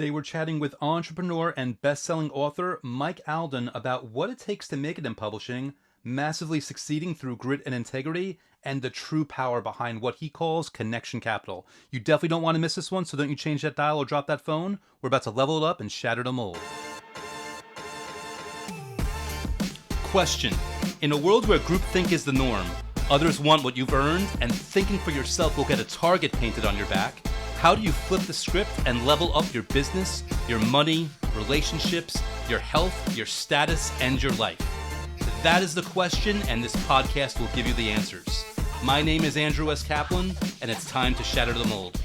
Today we're chatting with entrepreneur and best-selling author Mike Alden about what it takes to make it in publishing, massively succeeding through grit and integrity, and the true power behind what he calls Connextion Capital. You definitely don't want to miss this one, so don't you change that dial or drop that phone. We're about to level it up and shatter the mold. Question. In a world where groupthink is the norm, others want what you've earned, and thinking for yourself will get a target painted on your back, how do you flip the script and level up your business, your money, relationships, your health, your status, and your life? That is the question, and this podcast will give you the answers. My name is Andrew S. Kaplan, and it's time to shatter the mold.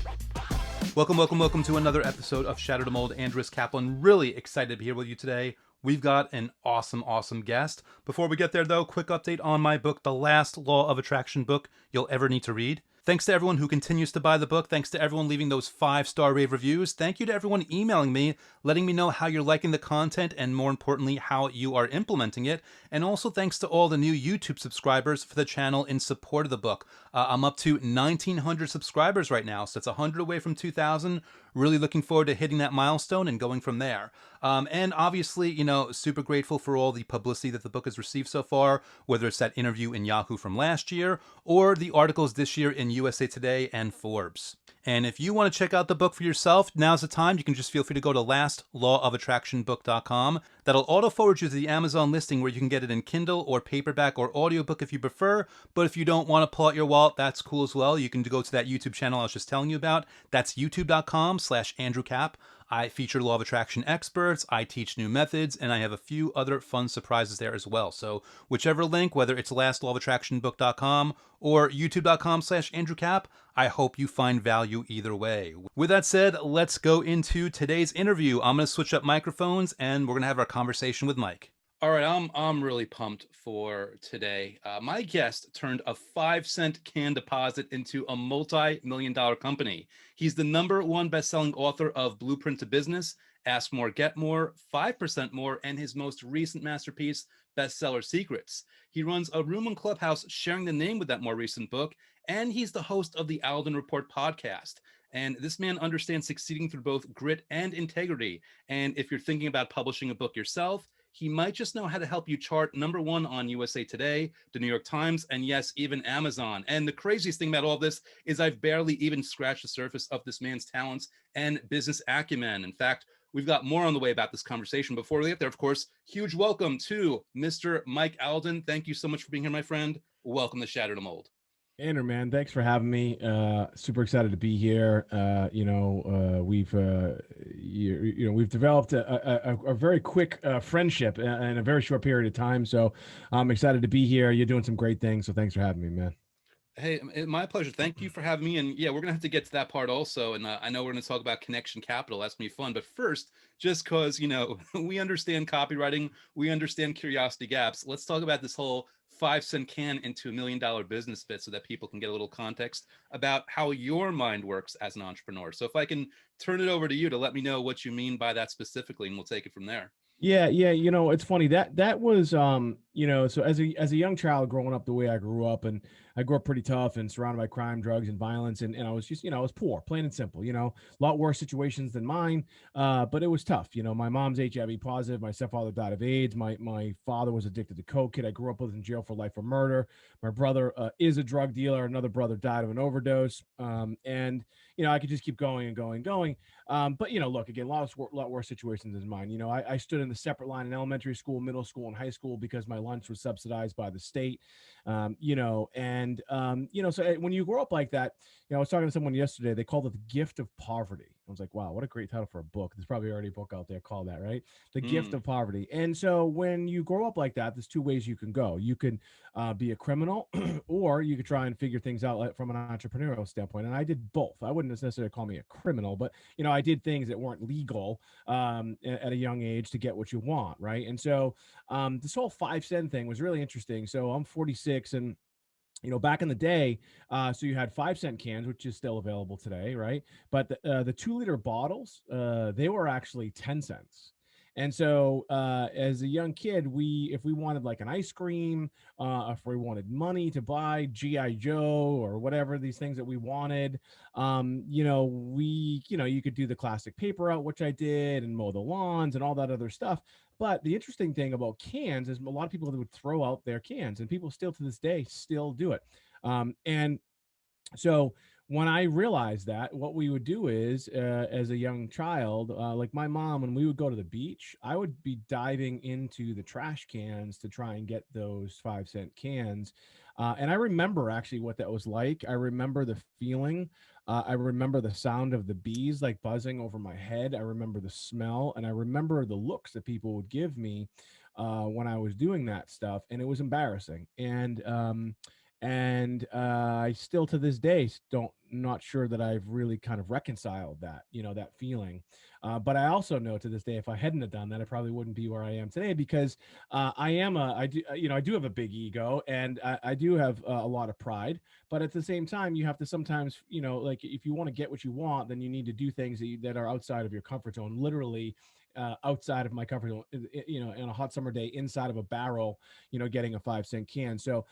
Welcome to another episode of Shatter the Mold. Andrew S. Kaplan, really excited to be here with you today. We've got an awesome guest. Before we get there, though, quick update on my book, The Last Law of Attraction book you'll ever need to read. Thanks to everyone who continues to buy the book. Thanks to everyone leaving those 5-star rave reviews. Thank you to everyone emailing me, letting me know how you're liking the content and, more importantly, how you are implementing it. And also thanks to all the new YouTube subscribers for the channel in support of the book. I'm up to 1,900 subscribers right now, so it's 100 away from 2,000. Really looking forward to hitting that milestone and going from there. And obviously, super grateful for all the publicity that the book has received so far, whether it's that interview in Yahoo from last year or the articles this year in USA Today and Forbes. And if you want to check out the book for yourself, now's the time. You can just feel free to go to lastlawofattractionbook.com. That'll auto-forward you to the Amazon listing where you can get it in Kindle or paperback or audiobook if you prefer. But if you don't want to pull out your wallet, that's cool as well. You can go to that YouTube channel I was just telling you about. That's youtube.com/AndrewCap. I feature law of attraction experts, I teach new methods, and I have a few other fun surprises there as well. So whichever link, whether it's lastlawofattractionbook.com or youtube.com/AndrewCap, I hope you find value either way. With that said, let's go into today's interview. I'm going to switch up microphones and we're going to have our conversation with Mike. All right, I'm really pumped for today. My guest turned a 5-cent can deposit into a multi-million-dollar company. He's the #1 best-selling author of Blueprint to Business, Ask More, Get More, 5% More, and his most recent masterpiece, Bestselling Secrets. He runs a room and clubhouse sharing the name with that more recent book, and he's the host of the Alden Report podcast. And this man understands succeeding through both grit and integrity. And if you're thinking about publishing a book yourself, he might just know how to help you chart #1 on USA Today, the New York Times, and yes, even Amazon. And the craziest thing about all this is I've barely even scratched the surface of this man's talents and business acumen. In fact, we've got more on the way about this conversation. Before we get there, of course, huge welcome to Mr. Mike Alden. Thank you so much for being here, my friend. Welcome to Shatter the Mold. Andrew, man, thanks for having me. Super excited to be here. We've developed a very quick friendship in a very short period of time. So I'm excited to be here. You're doing some great things. So thanks for having me, man. Hey, my pleasure. Thank you for having me. And yeah, we're going to have to get to that part also. And I know we're going to talk about Connextion Capital. That's going to be fun. But first, just because, we understand copywriting, we understand curiosity gaps. Let's talk about this whole 5-cent can into $1 million business bit so that people can get a little context about how your mind works as an entrepreneur. So if I can turn it over to you to let me know what you mean by that specifically, and we'll take it from there. Yeah. It's funny that was, so as a young child growing up the way I grew up, and I grew up pretty tough and surrounded by crime, drugs, and violence. And I was just, I was poor, plain and simple, a lot worse situations than mine. But it was tough. My mom's HIV positive. My stepfather died of AIDS. My father was addicted to coke. Kid I grew up with in jail for life for murder. My brother is a drug dealer. Another brother died of an overdose. And I could just keep going and going. But look, again, a lot worse situations than mine. I stood in the separate line in elementary school, middle school, and high school because my lunch was subsidized by the state. So when you grow up like that, I was talking to someone yesterday, they called it the gift of poverty. I was like, wow, what a great title for a book. There's probably already a book out there called that, right? The gift of poverty. And so when you grow up like that, there's two ways you can go. You can be a criminal or you could try and figure things out from an entrepreneurial standpoint. And I did both. I wouldn't necessarily call me a criminal, but, I did things that weren't legal at a young age to get what you want, right? And so this whole 5-cent thing was really interesting. So I'm 46 and back in the day, so you had 5-cent cans, which is still available today, right? But the 2-liter bottles, they were actually 10 cents. And so as a young kid, if we wanted like an ice cream, if we wanted money to buy GI Joe or whatever these things that we wanted, you could do the classic paper out, which I did, and mow the lawns and all that other stuff. But the interesting thing about cans is a lot of people would throw out their cans, and people still to this day still do it. And so when I realized that, what we would do is, as a young child, like my mom, when we would go to the beach, I would be diving into the trash cans to try and get those 5-cent cans. And I remember actually what that was like. I remember the feeling. I remember the sound of the bees like buzzing over my head. I remember the smell, and I remember the looks that people would give me when I was doing that stuff, and it was embarrassing. And I still to this day don't not sure that I've really kind of reconciled that, that feeling. But I also know to this day, if I hadn't have done that, I probably wouldn't be where I am today, because I do have a big ego, and I do have a lot of pride. But at the same time, you have to sometimes, like if you want to get what you want, then you need to do things that are outside of your comfort zone, literally. Outside of my comfort zone, in a hot summer day, inside of a barrel, getting a 5-cent can. So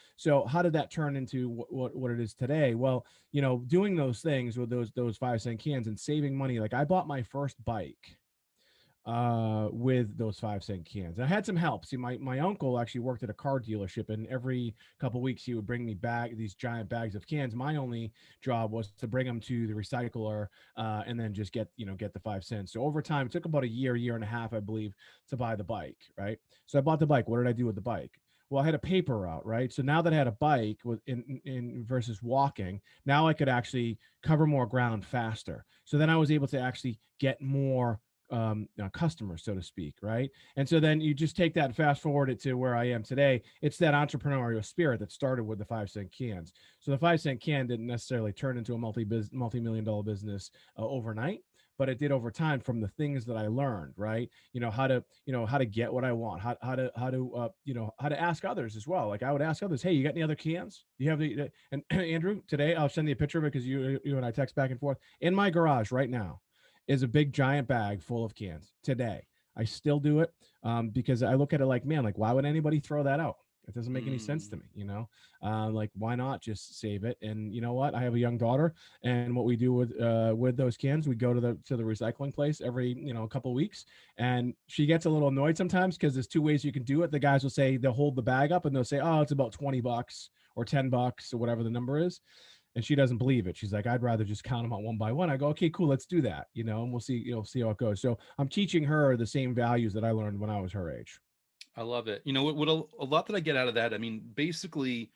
how did that turn into what it is today? Well, doing those things with those 5-cent cans and saving money. Like I bought my first bike with those 5-cent cans. I had some help. See, my uncle actually worked at a car dealership, and every couple of weeks he would bring me back these giant bags of cans. My only job was to bring them to the recycler, and then just get the 5 cents. So over time, it took about a year and a half, I believe, to buy the bike. Right. So I bought the bike. What did I do with the bike? Well, I had a paper route, right? So now that I had a bike with in versus walking, now I could actually cover more ground faster. So then I was able to actually get more customers, so to speak, right? And so then you just take that and fast forward it to where I am today. It's that entrepreneurial spirit that started with the 5-cent cans. So the 5-cent can didn't necessarily turn into a multi-million dollar business overnight, but it did over time from the things that I learned, right? How to get what I want, how to ask others as well. Like I would ask others, hey, you got any other cans? Do you have and Andrew, today I'll send you a picture of it because you and I text back and forth. In my garage right now is a big giant bag full of cans today. I still do it because I look at it like, man, like why would anybody throw that out? It doesn't make any sense to me. Like why not just save it? And you know what? I have a young daughter, and what we do with those cans, we go to the recycling place every a couple of weeks, and she gets a little annoyed sometimes because there's two ways you can do it. The guys will say they'll hold the bag up and they'll say, oh, it's about $20 or $10 or whatever the number is. And she doesn't believe it. She's like, I'd rather just count them out one by one. I go, okay, cool, let's do that, and we'll see, see how it goes. So I'm teaching her the same values that I learned when I was her age. I love it. What a lot that I get out of that. I mean, basically,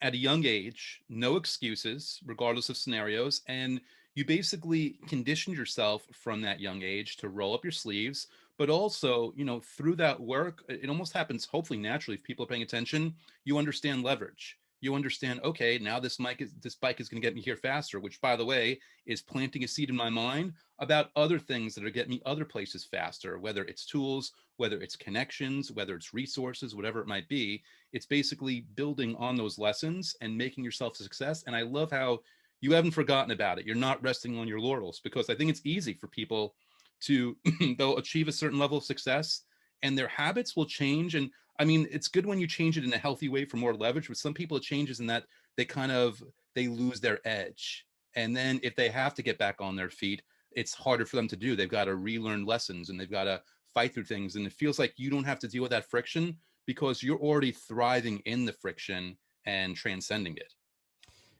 at a young age, no excuses, regardless of scenarios, and you basically conditioned yourself from that young age to roll up your sleeves. But also, through that work, it almost happens hopefully naturally if people are paying attention. You understand leverage. You understand, okay, now this bike is going to get me here faster, which by the way is planting a seed in my mind about other things that are getting me other places faster, whether it's tools, whether it's connections, whether it's resources, whatever it might be. It's basically building on those lessons and making yourself a success. And I love how you haven't forgotten about it. You're not resting on your laurels, because I think it's easy for people to they'll achieve a certain level of success and their habits will change. And I mean, it's good when you change it in a healthy way for more leverage, but some people it changes in that they lose their edge. And then if they have to get back on their feet, it's harder for them to do. They've got to relearn lessons and they've got to fight through things. And it feels like you don't have to deal with that friction because you're already thriving in the friction and transcending it.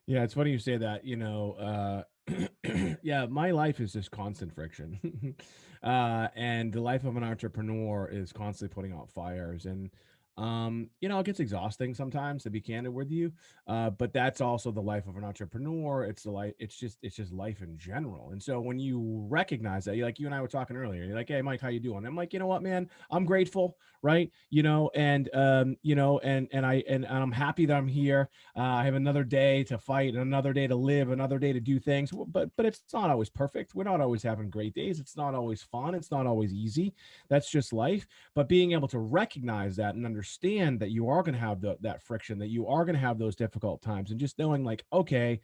Yeah, it's funny you say that. Yeah, my life is just constant friction, and the life of an entrepreneur is constantly putting out fires. And it gets exhausting sometimes, to be candid with you. But that's also the life of an entrepreneur. It's the life. It's just life in general. And so when you recognize that, you and I were talking earlier, you're like, hey, Mike, how you doing? I'm like, you know what, man, I'm grateful, right? And I'm happy that I'm here. I have another day to fight, another day to live, another day to do things. But it's not always perfect. We're not always having great days. It's not always fun. It's not always easy. That's just life. But being able to recognize that and understand that you are going to have that friction, that you are going to have those difficult times, and just knowing like, okay,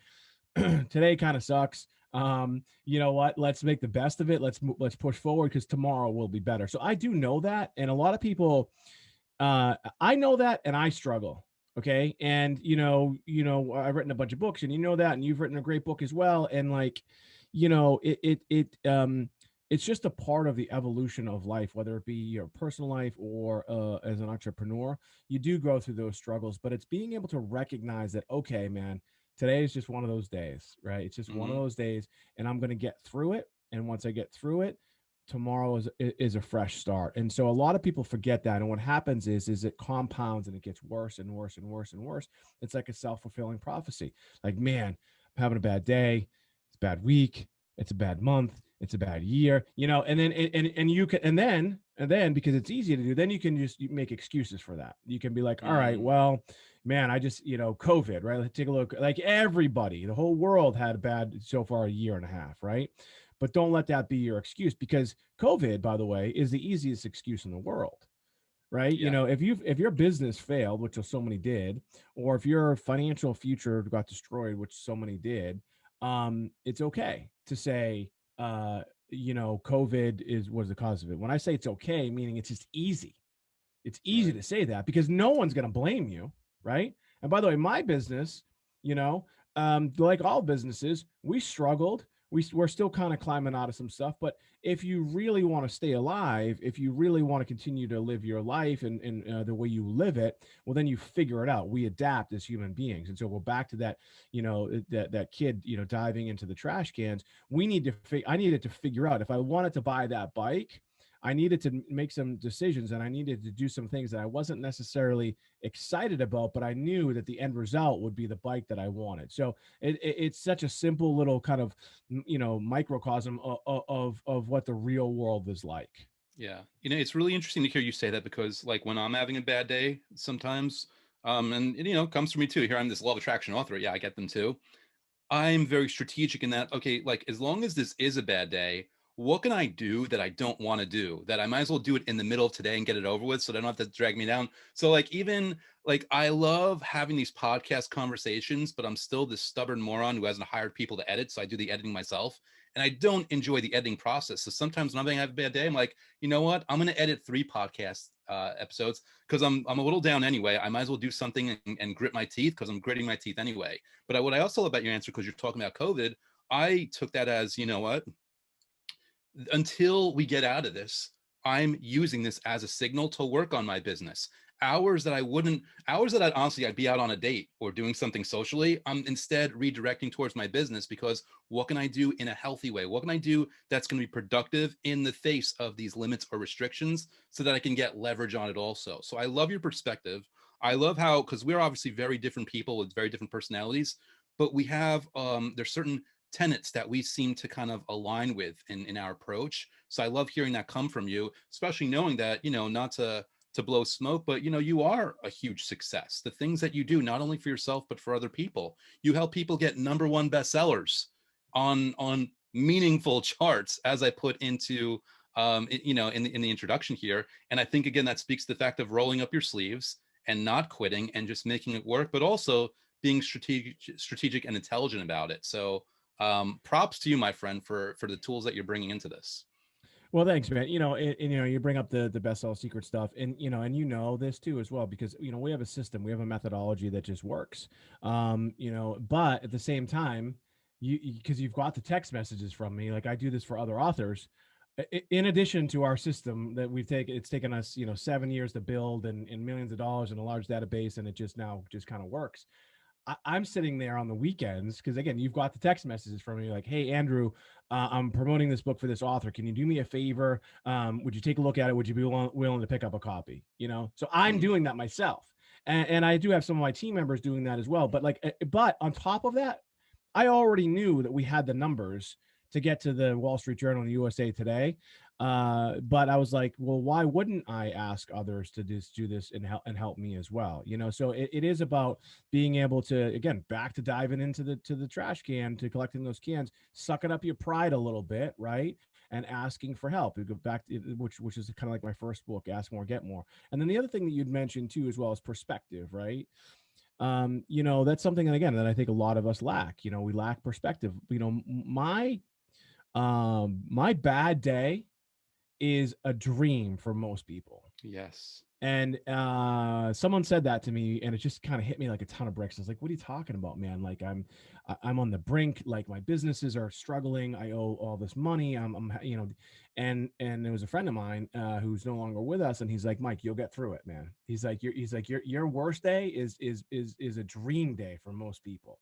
today kind of sucks. You know what? Let's make the best of it. Let's push forward because tomorrow will be better. So I do know that, and a lot of people, I know that, and I struggle. Okay, and I've written a bunch of books, and you know that, and you've written a great book as well, and like, it's just a part of the evolution of life, whether it be your personal life or as an entrepreneur. You do go through those struggles, but it's being able to recognize that, okay, man, today is just one of those days, right? It's just one of Hmm. those days, and I'm going to get through it. And once I get through it, tomorrow is a fresh start. And so a lot of people forget that. And what happens is it compounds and it gets worse and worse and worse and worse. It's like a self-fulfilling prophecy. Like, man, I'm having a bad day, it's a bad week, it's a bad month, it's a bad year, and then and you can and then because it's easy to do, then you can just make excuses for that. You can be like, all right, Mm. well, man, I just, COVID, right? Let's take a look. Like everybody, the whole world had a bad so far a year and a half, right? But don't let that be your excuse, because COVID, by the way, is the easiest excuse in the world, right? Yeah. If your business failed, which so many did, or if your financial future got destroyed, which so many did, it's okay to say, COVID was the cause of it. When I say it's okay, meaning it's just easy. It's easy Right. to say that because no one's going to blame you, right? And by the way, my business, like all businesses, we struggled. We're still kind of climbing out of some stuff. But if you really want to stay alive, if you really want to continue to live your life and the way you live it, well, then you figure it out. We adapt as human beings. And so we're back to that, that kid, diving into the trash cans. I needed to figure out if I wanted to buy that bike. I needed to make some decisions, and I needed to do some things that I wasn't necessarily excited about, but I knew that the end result would be the bike that I wanted. So it's such a simple little kind of, microcosm of what the real world is like. Yeah. It's really interesting to hear you say that because, like, when I'm having a bad day, sometimes, and it comes from me too. Here I'm this law of attraction author. Yeah, I get them too. I'm very strategic in that, okay, like as long as this is a bad day, what can I do that I don't want to do? That I might as well do it in the middle of today and get it over with so they don't have to drag me down. So like even like I love having these podcast conversations, but I'm still this stubborn moron who hasn't hired people to edit. So I do the editing myself. And I don't enjoy the editing process. So sometimes when I'm having a bad day, I'm like, you know what? I'm gonna edit 3 podcast episodes because I'm a little down anyway. I might as well do something and grit my teeth because I'm gritting my teeth anyway. But what I also love about your answer, because you're talking about COVID, I took that as, you know what, until we get out of this, I'm using this as a signal to work on my business. Hours that I'd be out on a date or doing something socially, I'm instead redirecting towards my business because what can I do in a healthy way? What can I do that's going to be productive in the face of these limits or restrictions so that I can get leverage on it also? So I love your perspective. I love how, because we're obviously very different people with very different personalities, but we have, there's certain tenets that we seem to kind of align with in our approach. So I love hearing that come from you, especially knowing that, not to blow smoke, but you are a huge success. The things that you do, not only for yourself, but for other people. You help people get #1 bestsellers on meaningful charts, as I put into in the introduction here. And I think again that speaks to the fact of rolling up your sleeves and not quitting and just making it work, but also being strategic and intelligent about it. So props to you, my friend, for the tools that you're bringing into this. Well, thanks, man. You bring up the bestseller secret stuff, and this too as well, because we have a system, we have a methodology that just works. But at the same time, because you've got the text messages from me, like I do this for other authors. In addition to our system that it's taken us 7 years to build and millions of dollars in a large database, and it just kind of works. I'm sitting there on the weekends because again, you've got the text messages from me like, "Hey, Andrew, I'm promoting this book for this author. Can you do me a favor? Would you take a look at it? Would you be willing to pick up a copy?" So I'm Mm-hmm. doing that myself, and I do have some of my team members doing that as well. But on top of that, I already knew that we had the numbers to get to the Wall Street Journal and the USA Today. But I was like, well, why wouldn't I ask others to do this and help me as well? So it is about being able to, again, back to diving into the trash can, to collecting those cans, sucking up your pride a little bit, right? And asking for help. You go back to, which is kind of like my first book, Ask More, Get More. And then the other thing that you'd mentioned too as well is perspective, right? That's something, and again, that I think a lot of us lack. We lack perspective. My bad day is a dream for most people. Yes. And someone said that to me, and it just kind of hit me like a ton of bricks. I was like, "What are you talking about, man? Like, I'm on the brink. Like, my businesses are struggling. I owe all this money. And it was a friend of mine who's no longer with us, and he's like, Mike, you'll get through it, man. Your worst day is a dream day for most people.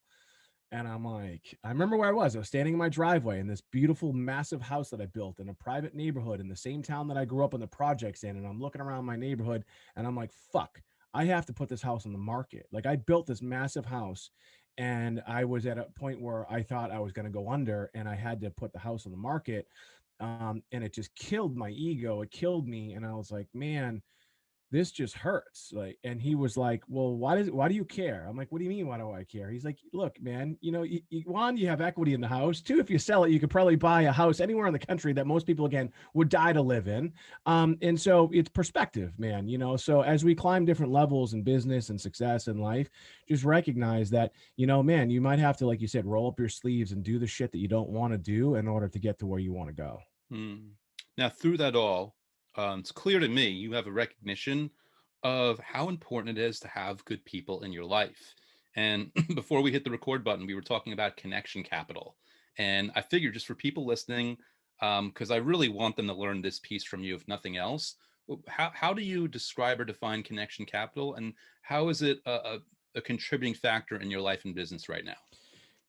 And I'm like, I remember where I was. I was standing in my driveway in this beautiful, massive house that I built in a private neighborhood in the same town that I grew up in the projects in. And I'm looking around my neighborhood and I'm like, fuck, I have to put this house on the market. Like, I built this massive house and I was at a point where I thought I was going to go under and I had to put the house on the market. And it just killed my ego. It killed me. And I was like, man, this just hurts. Like, and he was like, well, why do you care? I'm like, what do you mean, why do I care? He's like, look, man, one, you have equity in the house. Two, if you sell it, you could probably buy a house anywhere in the country that most people, again, would die to live in. And so it's perspective, man. So as we climb different levels in business and success in life, just recognize that, man, you might have to, like you said, roll up your sleeves and do the shit that you don't want to do in order to get to where you want to go. Now, through that all, it's clear to me you have a recognition of how important it is to have good people in your life. And before we hit the record button, we were talking about Connextion Capital. And I figured, just for people listening, because I really want them to learn this piece from you, if nothing else, how do you describe or define Connextion Capital? And how is it a contributing factor in your life and business right now?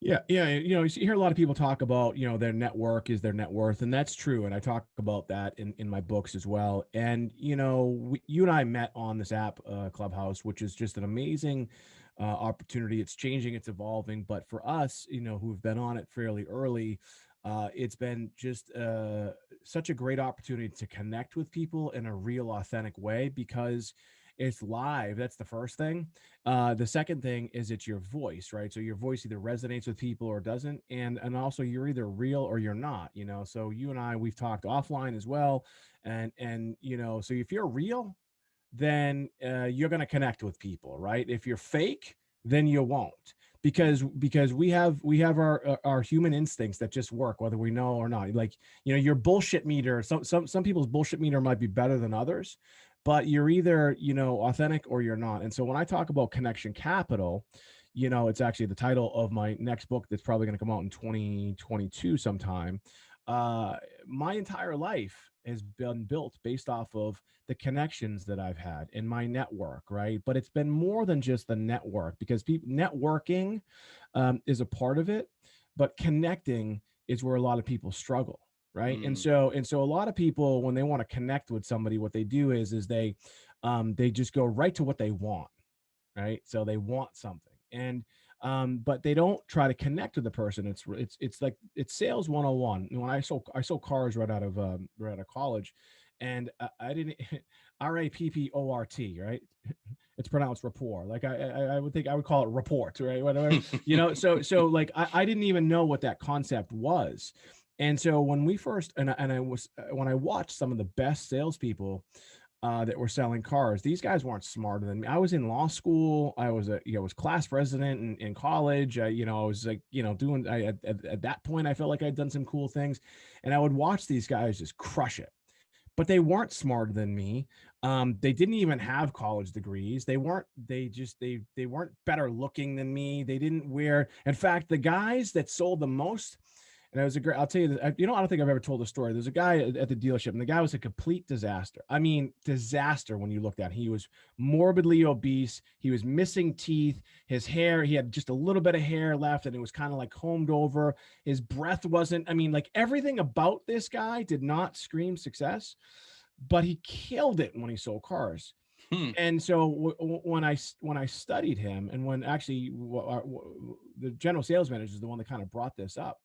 Yeah, yeah. You hear a lot of people talk about, their network is their net worth, and that's true. And I talk about that in my books as well. And you and I met on this app, Clubhouse, which is just an amazing opportunity. It's changing, it's evolving. But for us, who've been on it fairly early, it's been just such a great opportunity to connect with people in a real, authentic way because it's live. That's the first thing. The second thing is it's your voice, right? So your voice either resonates with people or doesn't, and also you're either real or you're not. So you and I, we've talked offline as well, and so if you're real, then you're going to connect with people, right? If you're fake, then you won't, because we have our human instincts that just work whether we know or not. Like, your bullshit meter, some people's bullshit meter might be better than others, but you're either authentic or you're not. And so when I talk about Connextion Capital, it's actually the title of my next book that's probably going to come out in 2022 sometime. My entire life has been built based off of the connections that I've had in my network, right? But it's been more than just the network, because networking is a part of it, but connecting is where a lot of people struggle, right? And Mm. so a lot of people, when they want to connect with somebody, what they do is they just go right to what they want, right? So they want something, and but they don't try to connect with the person. It's like it's sales 101. When I sold cars right out of college, and I didn't RAPPORT, right? It's pronounced rapport. Like I would think I would call it report, right? Whatever, So like I didn't even know what that concept was. And so when we first and I was when I watched some of the best salespeople that were selling cars, these guys weren't smarter than me. I was in law school. I was was class president in college. I was like, doing, at that point, I felt like I'd done some cool things, and I would watch these guys just crush it. But they weren't smarter than me. They didn't even have college degrees. They weren't better looking than me. They didn't wear, in fact, the guys that sold the most, and it was a great, I'll tell you that, I don't think I've ever told the story. There's a guy at the dealership, and the guy was a complete disaster. I mean, disaster when you looked at him. He was morbidly obese. He was missing teeth. His hair, he had just a little bit of hair left, and it was kind of like combed over. His breath wasn't, like everything about this guy did not scream success, but he killed it when he sold cars. Hmm. And so when I studied him, and when actually the general sales manager is the one that kind of brought this up,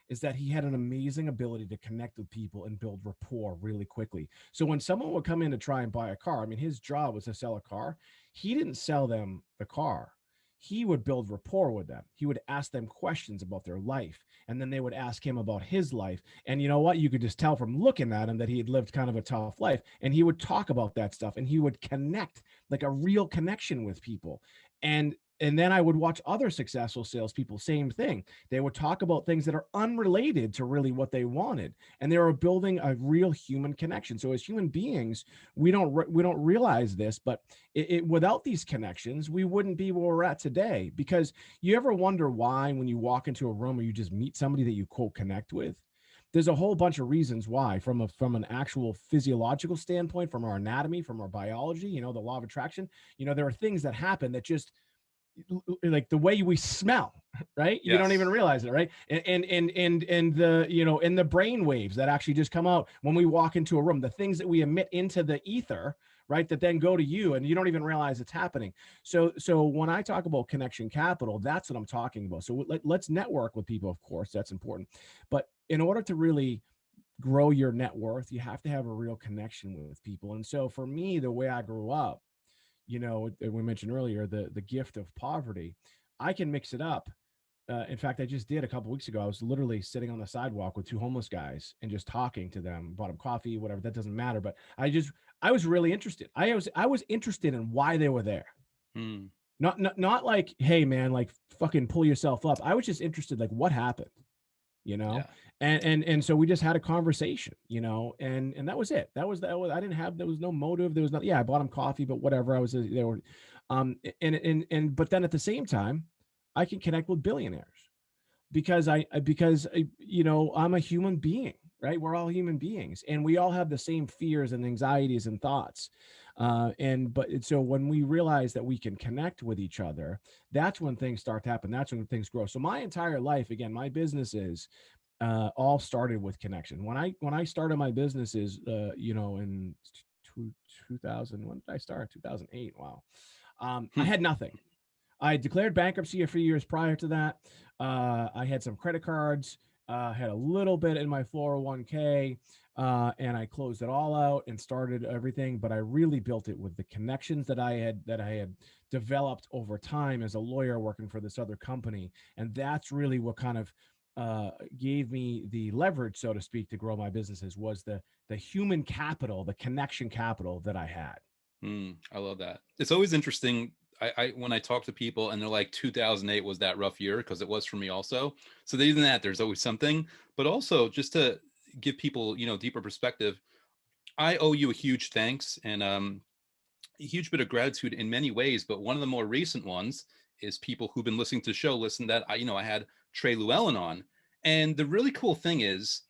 is that he had an amazing ability to connect with people and build rapport really quickly. So when someone would come in to try and buy a car, his job was to sell a car. He didn't sell them the car. He would build rapport with them. He would ask them questions about their life, and then they would ask him about his life. And you know what? You could just tell from looking at him that he had lived kind of a tough life, and he would talk about that stuff, and he would connect, like a real connection with people. And And then I would watch other successful salespeople, same thing. They would talk about things that are unrelated to really what they wanted, and they were building a real human connection. So as human beings, we don't realize this, but without these connections, we wouldn't be where we're at today. Because you ever wonder why, when you walk into a room or you just meet somebody that you quote connect with, there's a whole bunch of reasons why, from an actual physiological standpoint, from our anatomy, from our biology, the law of attraction. There are things that happen that just, like the way we smell, right? You don't even Yes. realize it, right? And the, and the brain waves that actually just come out when we walk into a room, the things that we emit into the ether, right, that then go to you, and you don't even realize it's happening. So when I talk about connection capital, that's what I'm talking about. So let's network with people. Of course, that's important, but in order to really grow your net worth, you have to have a real connection with people. And so for me, the way I grew up, we mentioned earlier, the gift of poverty, I can mix it up. In fact, I just did a couple weeks ago. I was literally sitting on the sidewalk with two homeless guys and just talking to them, bought them coffee, whatever, that doesn't matter. But I was really interested. I was interested in why they were there. Mm. Not like, hey man, like fucking pull yourself up. I was just interested, like, what happened, you know? Yeah. And so we just had a conversation, and that was it. I didn't have, there was no motive. There was not, yeah, I bought him coffee, but whatever. They were, but then at the same time, I can connect with billionaires because I'm a human being, right? We're all human beings, and we all have the same fears and anxieties and thoughts. So when we realize that we can connect with each other, that's when things start to happen. That's when things grow. So my entire life, again, my businesses all started with connection. When I started my businesses, in 2000, when did I start? 2008. Wow. I Hmm. had nothing. I declared bankruptcy a few years prior to that. I had some credit cards, had a little bit in my 401k, and I closed it all out and started everything. But I really built it with the connections that I had developed over time as a lawyer working for this other company, and that's really what kind of gave me the leverage, so to speak, to grow my businesses, was the human capital, the connection capital that I had. I love that. It's always interesting. I when I talk to people and they're like 2008 was that rough year, because it was for me also. So even that, there's always something. But also, just to give people deeper perspective, I owe you a huge thanks and a huge bit of gratitude in many ways. But one of the more recent ones is people who've been listening to the show. Listen, that I had Trey Llewellyn on, and the really cool thing is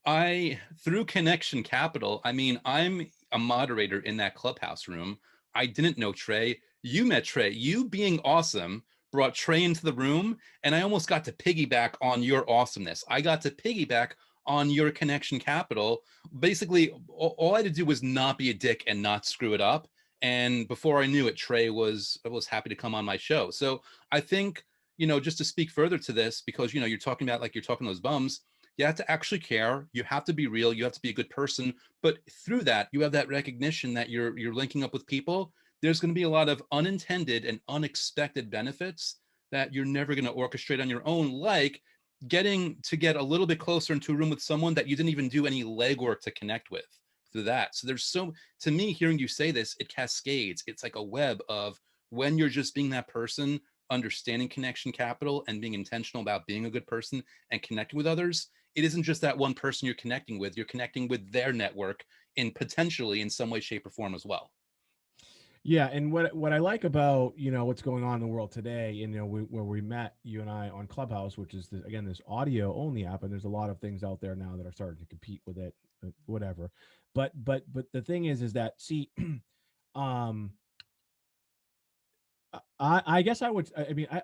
through Connextion Capital, I mean, I'm a moderator in that clubhouse room. I didn't know Trey. You met Trey. You being awesome brought Trey into the room, and I almost got to piggyback on your awesomeness. I got to piggyback on your Connextion Capital. Basically, all I had to do was not be a dick and not screw it up. And before I knew it, Trey was happy to come on my show. So I think, just to speak further to this, because you're talking about, like, you're talking those bums, you have to actually care. You have to be real. You have to be a good person. But through that, you have that recognition that you're linking up with people. There's going to be a lot of unintended and unexpected benefits that you're never going to orchestrate on your own, like getting to get a little bit closer into a room with someone that you didn't even do any legwork to connect with through that. So to me, hearing you say this, it cascades. It's like a web of, when you're just being that person, understanding Connextion Capital and being intentional about being a good person and connecting with others, it isn't just that one person you're connecting with their network, in potentially in some way, shape, or form as well. Yeah, and what I like about, what's going on in the world today, where we met, you and I, on Clubhouse, which is again this audio only app, and there's a lot of things out there now that are starting to compete with it, whatever. But the thing is that, see, um, I guess I would.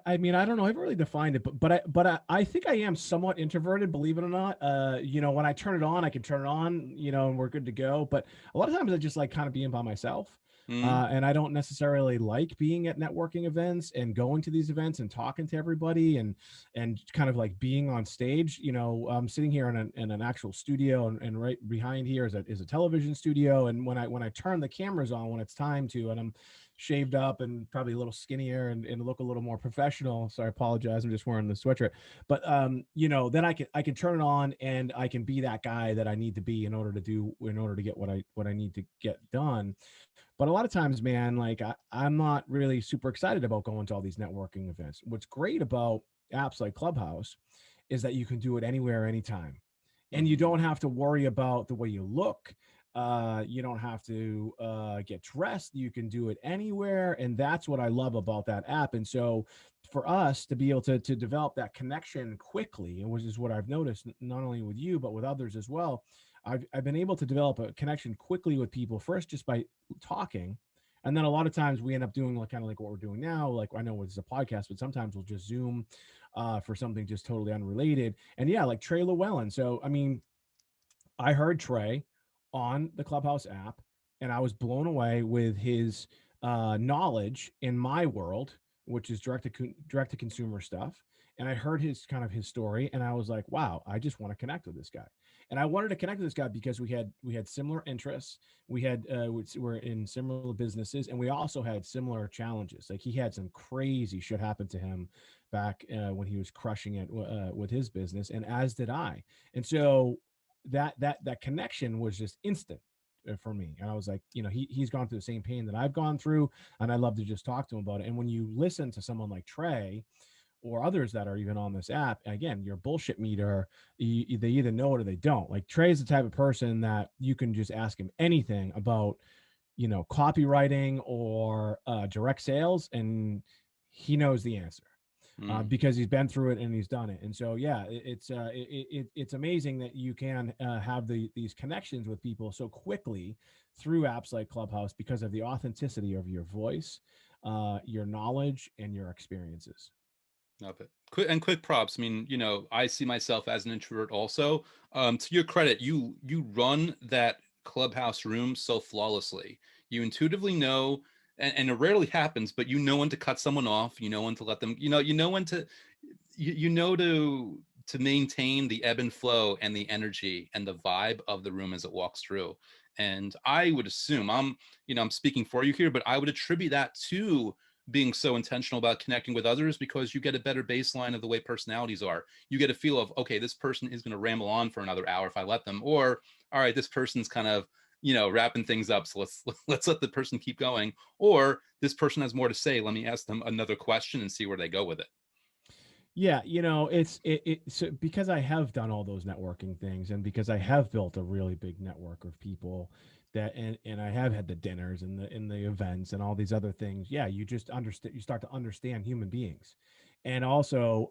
I mean, I don't know. I haven't really defined it, but I think I am somewhat introverted, believe it or not. When I turn it on, I can turn it on, and we're good to go. But a lot of times I just like kind of being by myself. Mm. And I don't necessarily like being at networking events and going to these events and talking to everybody and kind of like being on stage. I'm sitting here in an actual studio, and right behind here is a television studio. And when I turn the cameras on when it's time to, and I'm shaved up and probably a little skinny skinnier and look a little more professional. So I apologize. I'm just wearing the sweatshirt. But then I can turn it on and I can be that guy that I need to be in order to get what I need to get done. But a lot of times, man, like I'm not really super excited about going to all these networking events. What's great about apps like Clubhouse is that you can do it anywhere, anytime, and you Mhm. don't have to worry about the way you look. You don't have to get dressed. You can do it anywhere, and that's what I love about that app. And so, for us to be able to develop that connection quickly, and which is what I've noticed, not only with you but with others as well, I've been able to develop a connection quickly with people first just by talking. And then a lot of times we end up doing like kind of like what we're doing now. Like I know it's a podcast, but sometimes we'll just Zoom for something just totally unrelated. And yeah, like Trey Llewellyn. So I mean, I heard Trey on the Clubhouse app, and I was blown away with his knowledge in my world, which is direct to consumer stuff. And I heard his story, and I was like, wow, I just want to connect with this guy. And I wanted to connect with this guy because we had similar interests. We're in similar businesses, and we also had similar challenges. Like he had some crazy shit happen to him back when he was crushing it with his business, and as did I. And so that connection was just instant for me. And I was like, he's gone through the same pain that I've gone through, and I'd love to just talk to him about it. And when you listen to someone like Trey or others that are even on this app, again, your bullshit meter, they either know it or they don't. Like Trey is the type of person that you can just ask him anything about, copywriting or direct sales, and he knows the answer Mm. because he's been through it and he's done it. And so, yeah, it's amazing that you can have these connections with people so quickly through apps like Clubhouse because of the authenticity of your voice, your knowledge, and your experiences. Love it. Quick props. I mean, I see myself as an introvert also. To your credit, you run that clubhouse room so flawlessly. You intuitively know, and it rarely happens, but you know when to cut someone off. You know when to let them. You know when to. You know to maintain the ebb and flow and the energy and the vibe of the room as it walks through. And I would assume I'm speaking for you here, but I would attribute that to being so intentional about connecting with others because you get a better baseline of the way personalities are. You get a feel of, okay, this person is going to ramble on for another hour if I let them, or all right, this person's kind of wrapping things up, so let's let the person keep going, or this person has more to say, let me ask them another question and see where they go with it. Yeah, so because I have done all those networking things, and because I have built a really big network of people that, and I have had the dinners and the events and all these other things. Yeah, you just understand, you start to understand human beings. And also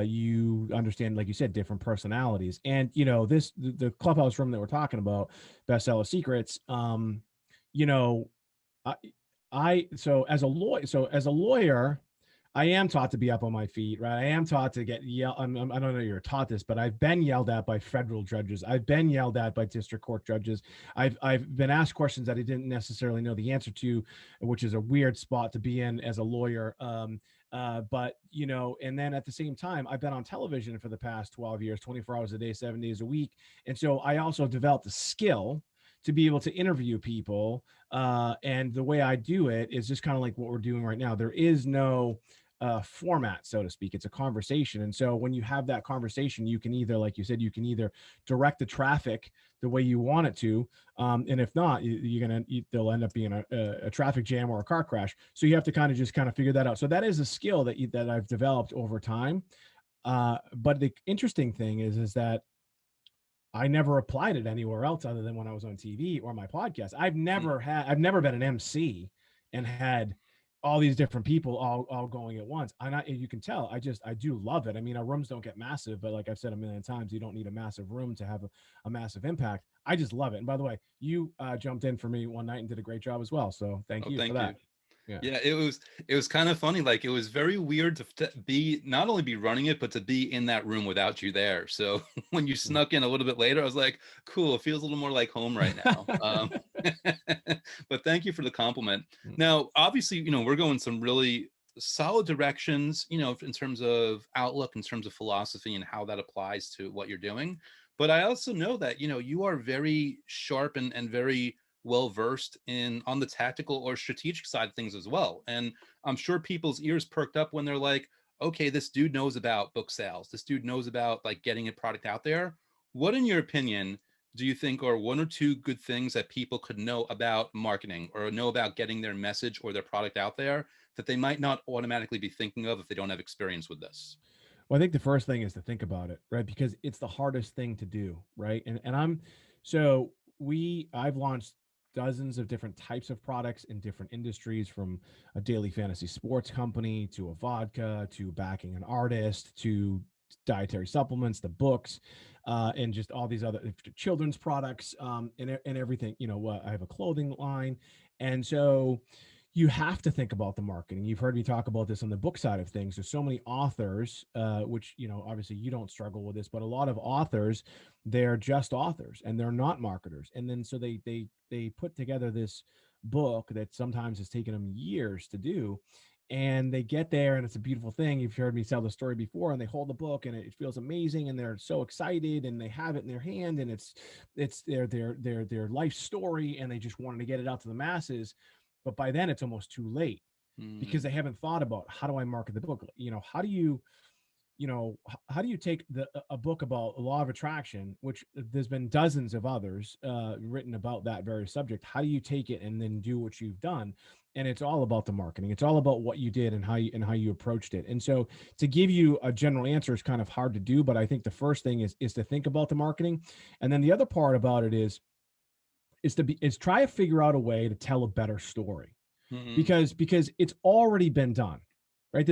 you understand, like you said, different personalities. And the clubhouse room that we're talking about, Bestseller Secrets, you know, I, so as a lawyer, I am taught to be up on my feet, right? I am taught to get yelled. I don't know you're taught this, but I've been yelled at by federal judges. I've been yelled at by district court judges. I've been asked questions that I didn't necessarily know the answer to, which is a weird spot to be in as a lawyer. But and then at the same time, I've been on television for the past 12 years, 24 hours a day, 7 days a week, and so I also developed a skill to be able to interview people. And the way I do it is just kind of like what we're doing right now. There is no format, so to speak. It's a conversation. And so when you have that conversation, you can either, like you said, you can either direct the traffic the way you want it to. And if not, they'll end up being a traffic jam or a car crash. So you have to kind of figure that out. So that is a skill that I've developed over time. But the interesting thing is that I never applied it anywhere else other than when I was on TV or my podcast. I've never been an MC and had all these different people all going at once. And you can tell, I do love it. I mean, our rooms don't get massive, but like I've said a million times, you don't need a massive room to have a massive impact. I just love it. And by the way, you jumped in for me one night and did a great job as well. So thank Oh, you for thank you. that. Yeah. Yeah, it was kind of funny. Like it was very weird to be not only be running it, but to be in that room without you there. So when you snuck in a little bit later, I was like, cool, it feels a little more like home right now. But thank you for the compliment. Now, obviously, we're going some really solid directions, in terms of outlook, in terms of philosophy and how that applies to what you're doing. But I also know that, you are very sharp and very well versed in on the tactical or strategic side of things as well. And I'm sure people's ears perked up when they're like, okay, this dude knows about book sales. This dude knows about like getting a product out there. What, in your opinion, do you think are one or two good things that people could know about marketing or know about getting their message or their product out there that they might not automatically be thinking of if they don't have experience with this? Well, I think the first thing is to think about it, right? Because it's the hardest thing to do, right? And I'm so I've launched dozens of different types of products in different industries, from a daily fantasy sports company to a vodka to backing an artist to dietary supplements, the books, and just all these other children's products, and everything. I have a clothing line, and so you have to think about the marketing. You've heard me talk about this on the book side of things. There's so many authors, which, obviously you don't struggle with this, but a lot of authors, they're just authors and they're not marketers. And then so they put together this book that sometimes has taken them years to do. And they get there and it's a beautiful thing. You've heard me tell the story before, and they hold the book and it feels amazing and they're so excited and they have it in their hand and it's their life story and they just wanted to get it out to the masses. But by then it's almost too late because they haven't thought about, how do I market the book? How do you take a book about law of attraction, which there's been dozens of others written about that very subject. How do you take it and then do what you've done? And it's all about the marketing. It's all about what you did and how you approached it. And so to give you a general answer is kind of hard to do, but I think the first thing is to think about the marketing. And then the other part about it is try to figure out a way to tell a better story, because it's already been done, right?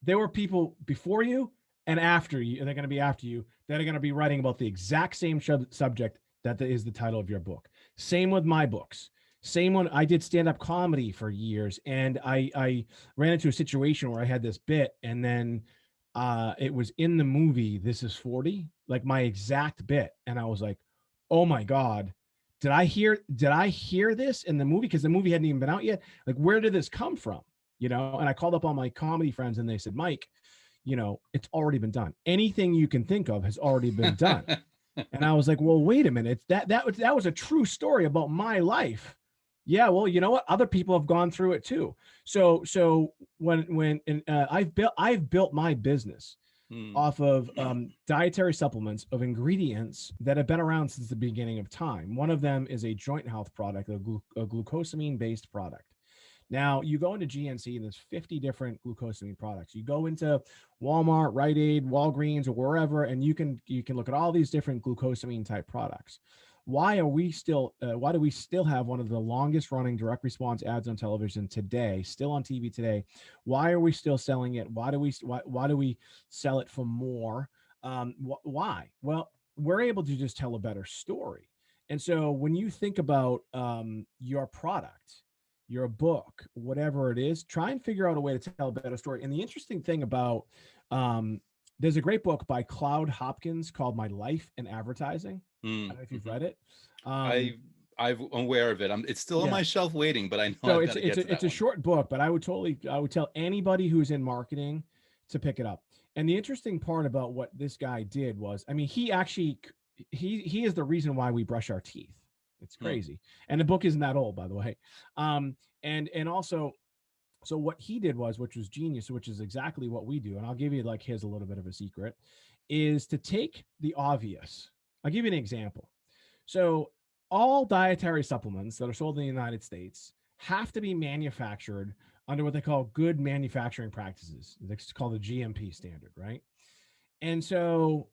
There were people before you and after you, and they're going to be after you, that are going to be writing about the exact same subject that is the title of your book. Same with my books. Same when I did stand-up comedy for years, and I ran into a situation where I had this bit, and then it was in the movie This Is 40, like my exact bit, and I was like, oh my God, did I hear this in the movie? Because the movie hadn't even been out yet. Like, where did this come from? And I called up all my comedy friends and they said, Mike, it's already been done. Anything you can think of has already been done. And I was like, well, wait a minute. That was a true story about my life. Yeah, well, you know what? Other people have gone through it too. So when I've built my business off of dietary supplements of ingredients that have been around since the beginning of time. One of them is a joint health product, a glucosamine-based product. Now, you go into GNC and there's 50 different glucosamine products. You go into Walmart, Rite Aid, Walgreens, or wherever, and you can look at all these different glucosamine type products. Why do we still have one of the longest running direct response ads on television today, still on TV today? Why are we still selling it? Why do we sell it for more? Why? Well, we're able to just tell a better story. And so when you think about your product, your book, whatever it is, try and figure out a way to tell a better story. And the interesting thing about there's a great book by Cloud Hopkins called My Life in Advertising. I don't know if you've read it. I'm aware of it. It's still on my shelf waiting, but I know so I've got to get to that it's a short book, but I would tell anybody who's in marketing to pick it up. And the interesting part about what this guy did was, he actually he is the reason why we brush our teeth. It's crazy. And the book isn't that old, by the way. And also, so what he did was, which was genius, which is exactly what we do, and I'll give you like here's a little bit of a secret, is to take the obvious. I'll give you an example. So all dietary supplements that are sold in the United States have to be manufactured under what they call good manufacturing practices. It's called the GMP standard, right? And so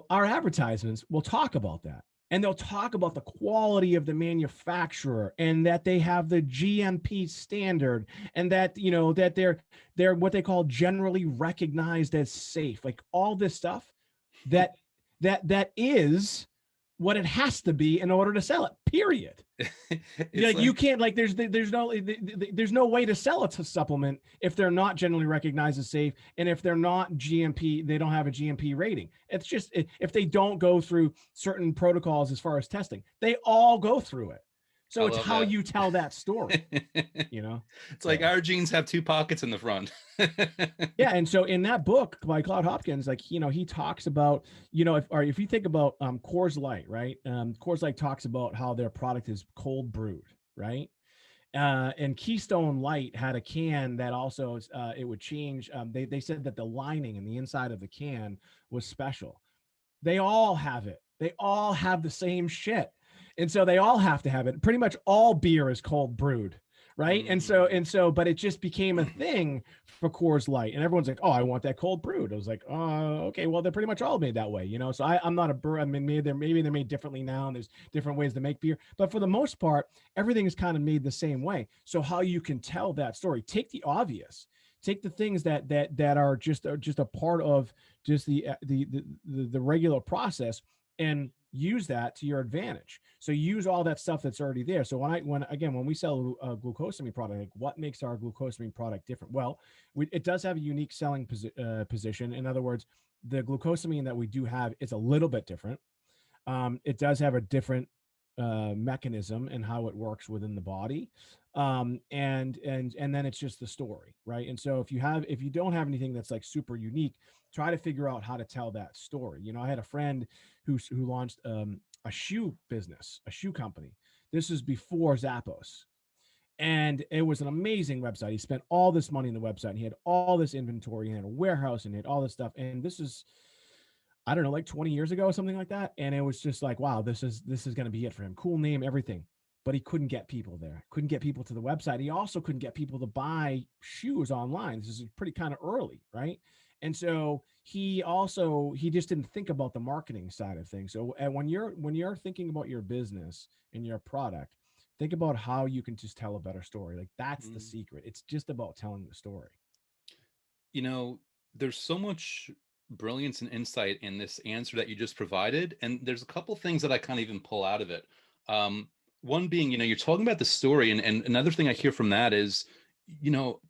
our advertisements will talk about that. And they'll talk about the quality of the manufacturer and that they have the GMP standard and that, that they're what they call generally recognized as safe. Like all this stuff that is what it has to be in order to sell it, period. You can't, like, there's no way to sell a supplement if they're not generally recognized as safe. And if they're not GMP, they don't have a GMP rating. It's just, if they don't go through certain protocols as far as testing, they all go through it. I So it's love how that. you tell that story, you know? It's like So our jeans have two pockets in the front. yeah, and so in that book by Cloud Hopkins, like he talks about, if you think about Coors Light, right? Coors Light talks about how their product is cold brewed, right? And Keystone Light had a can that also it would change. They said that the lining and the inside of the can was special. They all have it. They all have the same shit. And so they all have to have it. Pretty much all beer is cold brewed, right? Mm. But it just became a thing for Coors Light. And everyone's like, "Oh, I want that cold brewed." I was like, "Oh, okay, well, they're pretty much all made that way, you know." So I'm not a brewer. I mean, maybe they're made differently now, and there's different ways to make beer. But for the most part, everything is kind of made the same way. So how you can tell that story, take the obvious, take the things that are just a part of just the regular process, and use that to your advantage. So use all that stuff that's already there. So when we sell a glucosamine product, like what makes our glucosamine product different? Well, it does have a unique selling position. In other words, the glucosamine that we do have is a little bit different. It does have a different mechanism and how it works within the body, and then it's just the story, right? And so if you don't have anything that's like super unique, try to figure out how to tell that story. I had a friend who launched a shoe business, a shoe company. This is before Zappos, and it was an amazing website. He spent all this money in the website, and he had all this inventory, and he had a warehouse, and he had all this stuff. And this is, I don't know, like 20 years ago or something like that. And it was just like, wow, this is going to be it for him. Cool name, everything. But he couldn't get people there. Couldn't get people to the website. He also couldn't get people to buy shoes online. This is pretty kind of early, right? And so he just didn't think about the marketing side of things. So when you're thinking about your business and your product, think about how you can just tell a better story. Like that's the Mm. secret. It's just about telling the story. You know, there's so much brilliance and insight in this answer that you just provided, and there's a couple things that I kind of even pull out of it. Um, One being, you're talking about the story, and another thing I hear from that is,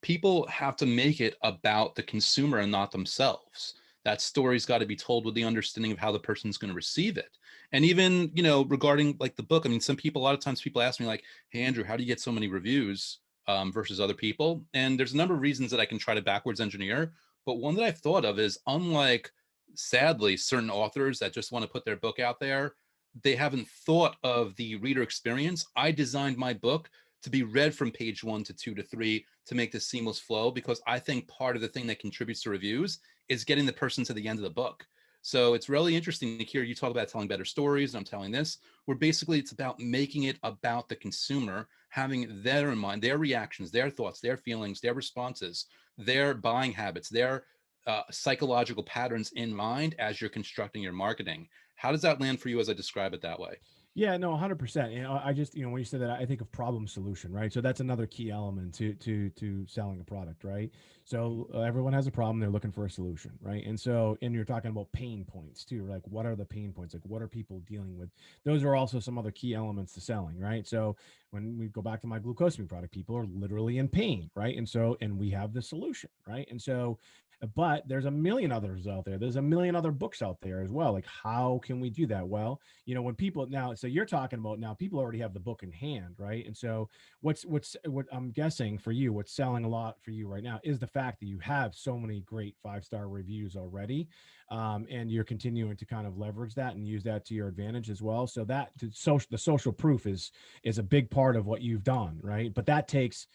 people have to make it about the consumer and not themselves. That story's got to be told with the understanding of how the person's going to receive it. And even, regarding like the book, I mean, a lot of times people ask me like, "Hey, Andrew, how do you get so many reviews?" Versus other people. And there's a number of reasons that I can try to backwards engineer. But one that I've thought of is, unlike, sadly, certain authors that just want to put their book out there, they haven't thought of the reader experience. I designed my book to be read from page 1 to 2 to 3 to make this seamless flow, because I think part of the thing that contributes to reviews is getting the person to the end of the book. So it's really interesting to hear you talk about telling better stories, and I'm telling this, where basically it's about making it about the consumer, having their in mind, their reactions, their thoughts, their feelings, their responses, their buying habits, their psychological patterns in mind as you're constructing your marketing. How does that land for you as I describe it that way? Yeah, no, 100%. I just, when you said that, I think of problem solution, right? So that's another key element to selling a product, right? So everyone has a problem, they're looking for a solution, right? And you're talking about pain points too, like what are the pain points? Like what are people dealing with? Those are also some other key elements to selling, right? So when we go back to my glucosamine product, people are literally in pain, right? And we have the solution, right? But there's a million others out there. There's a million other books out there as well. Like, how can we do that? Well, when people now, so you're talking about now, people already have the book in hand, right? And so what I'm guessing for you, what's selling a lot for you right now is the fact that you have so many great 5-star reviews already, and you're continuing to kind of leverage that and use that to your advantage as well. So the social proof is a big part of what you've done, right? But that takes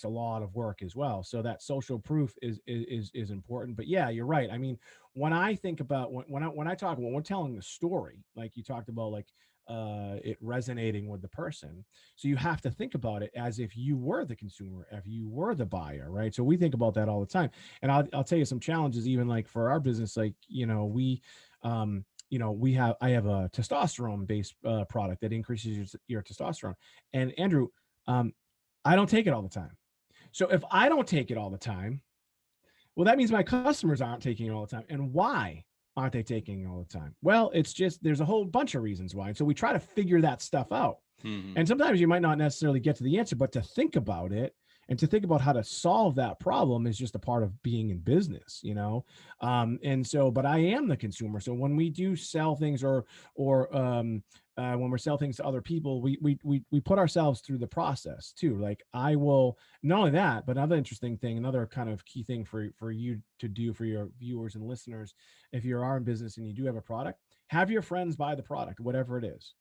a lot of work as well. So that social proof is important. But yeah, you're right. I mean, when I think about when we're telling the story, like you talked about, like it resonating with the person. So you have to think about it as if you were the consumer, if you were the buyer, right? So we think about that all the time. And I'll tell you some challenges, even like for our business, like, I have a testosterone based product that increases your testosterone. And Andrew, um, I don't take it all the time. So if I don't take it all the time, well, that means my customers aren't taking it all the time. And why aren't they taking it all the time? Well, it's just there's a whole bunch of reasons why. And so we try to figure that stuff out. Mm-hmm. And sometimes you might not necessarily get to the answer, but to think about it and to think about how to solve that problem is just a part of being in business. And so, but I am the consumer. So when we do sell things or when we're selling things to other people, we put ourselves through the process too. Like I will, not only that, but another interesting thing, another kind of key thing for you to do for your viewers and listeners, if you are in business and you do have a product, have your friends buy the product, whatever it is,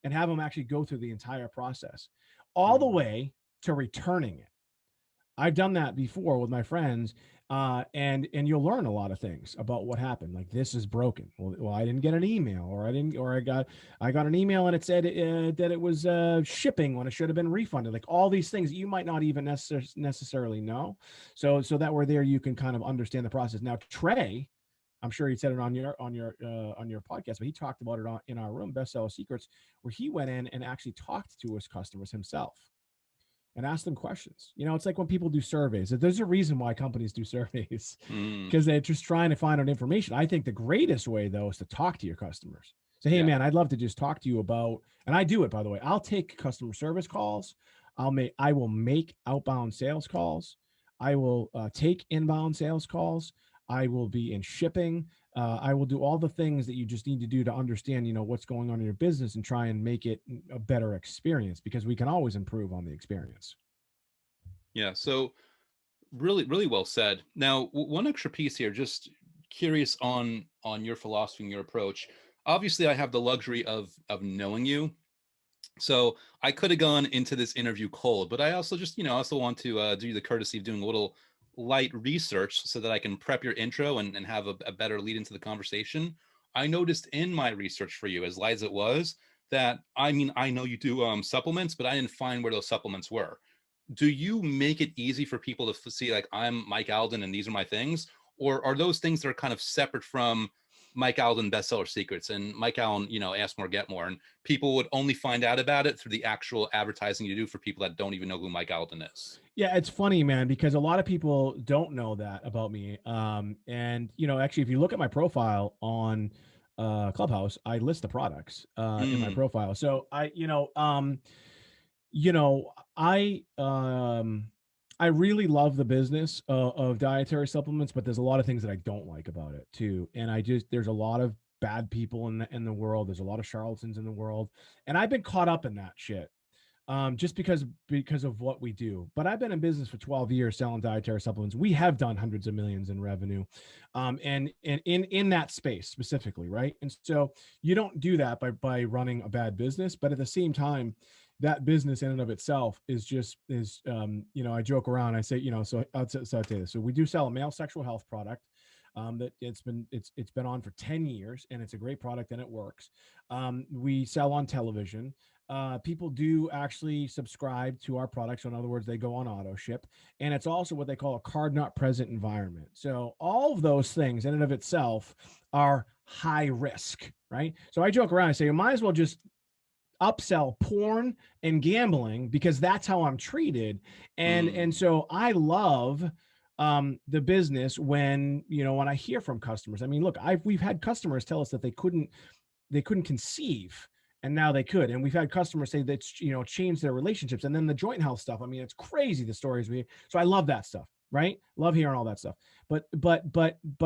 and have them actually go through the entire process, all the Mm. way to returning it. I've done that before with my friends, and you'll learn a lot of things about what happened. Like this is broken. Well, I didn't get an email, or I didn't, or I got an email and it said that it was shipping when it should have been refunded. Like all these things you might not even necessarily know. So that we're there, you can kind of understand the process. Now, Trey, I'm sure he said it on your podcast, but he talked about it in our room, Bestseller Secrets, where he went in and actually talked to his customers himself and ask them questions. It's like when people do surveys. There's a reason why companies do surveys Mm. because they're just trying to find out information. I think the greatest way, though, is to talk to your customers. Say, hey, Yeah. man, I'd love to just talk to you about, and I do it, by the way. I'll take customer service calls. I will make outbound sales calls. I will take inbound sales calls. I will be in shipping. I will do all the things that you just need to do to understand, what's going on in your business and try and make it a better experience, because we can always improve on the experience. Yeah. So really, really well said. Now, one extra piece here, just curious on your philosophy and your approach. Obviously, I have the luxury of knowing you, so I could have gone into this interview cold, but I also just, I also want to do the courtesy of doing a little light research so that I can prep your intro and have a better lead into the conversation. I noticed in my research for you, as light as it was, that I mean, I know you do supplements, but I didn't find where those supplements were. Do you make it easy for people to see, like, I'm Mike Alden and these are my things, or are those things that are kind of separate from Mike Alden Bestseller Secrets and Mike Allen, ask more, get more, and people would only find out about it through the actual advertising you do for people that don't even know who Mike Alden is? Yeah, it's funny, man, because a lot of people don't know that about me. And actually, if you look at my profile on Clubhouse, I list the products in my Mm, profile. So you know, I really love the business of dietary supplements, but there's a lot of things that I don't like about it too. And there's a lot of bad people in the world. There's a lot of charlatans in the world, and I've been caught up in that shit just because of what we do. But I've been in business for 12 years selling dietary supplements. We have done hundreds of millions in revenue, and in that space specifically, right? And so you don't do that by running a bad business, but at the same time, that business in and of itself I joke around. I say, so I'll tell you this. So we do sell a male sexual health product. That it's been on for 10 years, and it's a great product and it works. We sell on television. People do actually subscribe to our products. So in other words, they go on auto ship, and it's also what they call a card not present environment. So all of those things in and of itself are high risk, right? So I joke around. I say you might as well just upsell porn and gambling, because that's how I'm treated. And mm, so I love the business when I hear from customers. I mean, look, we've had customers tell us that they couldn't conceive, and now they could. And we've had customers say that changed their relationships. And then the joint health stuff, I mean, it's crazy, the stories we. So I love that stuff, right? Love hearing all that stuff. But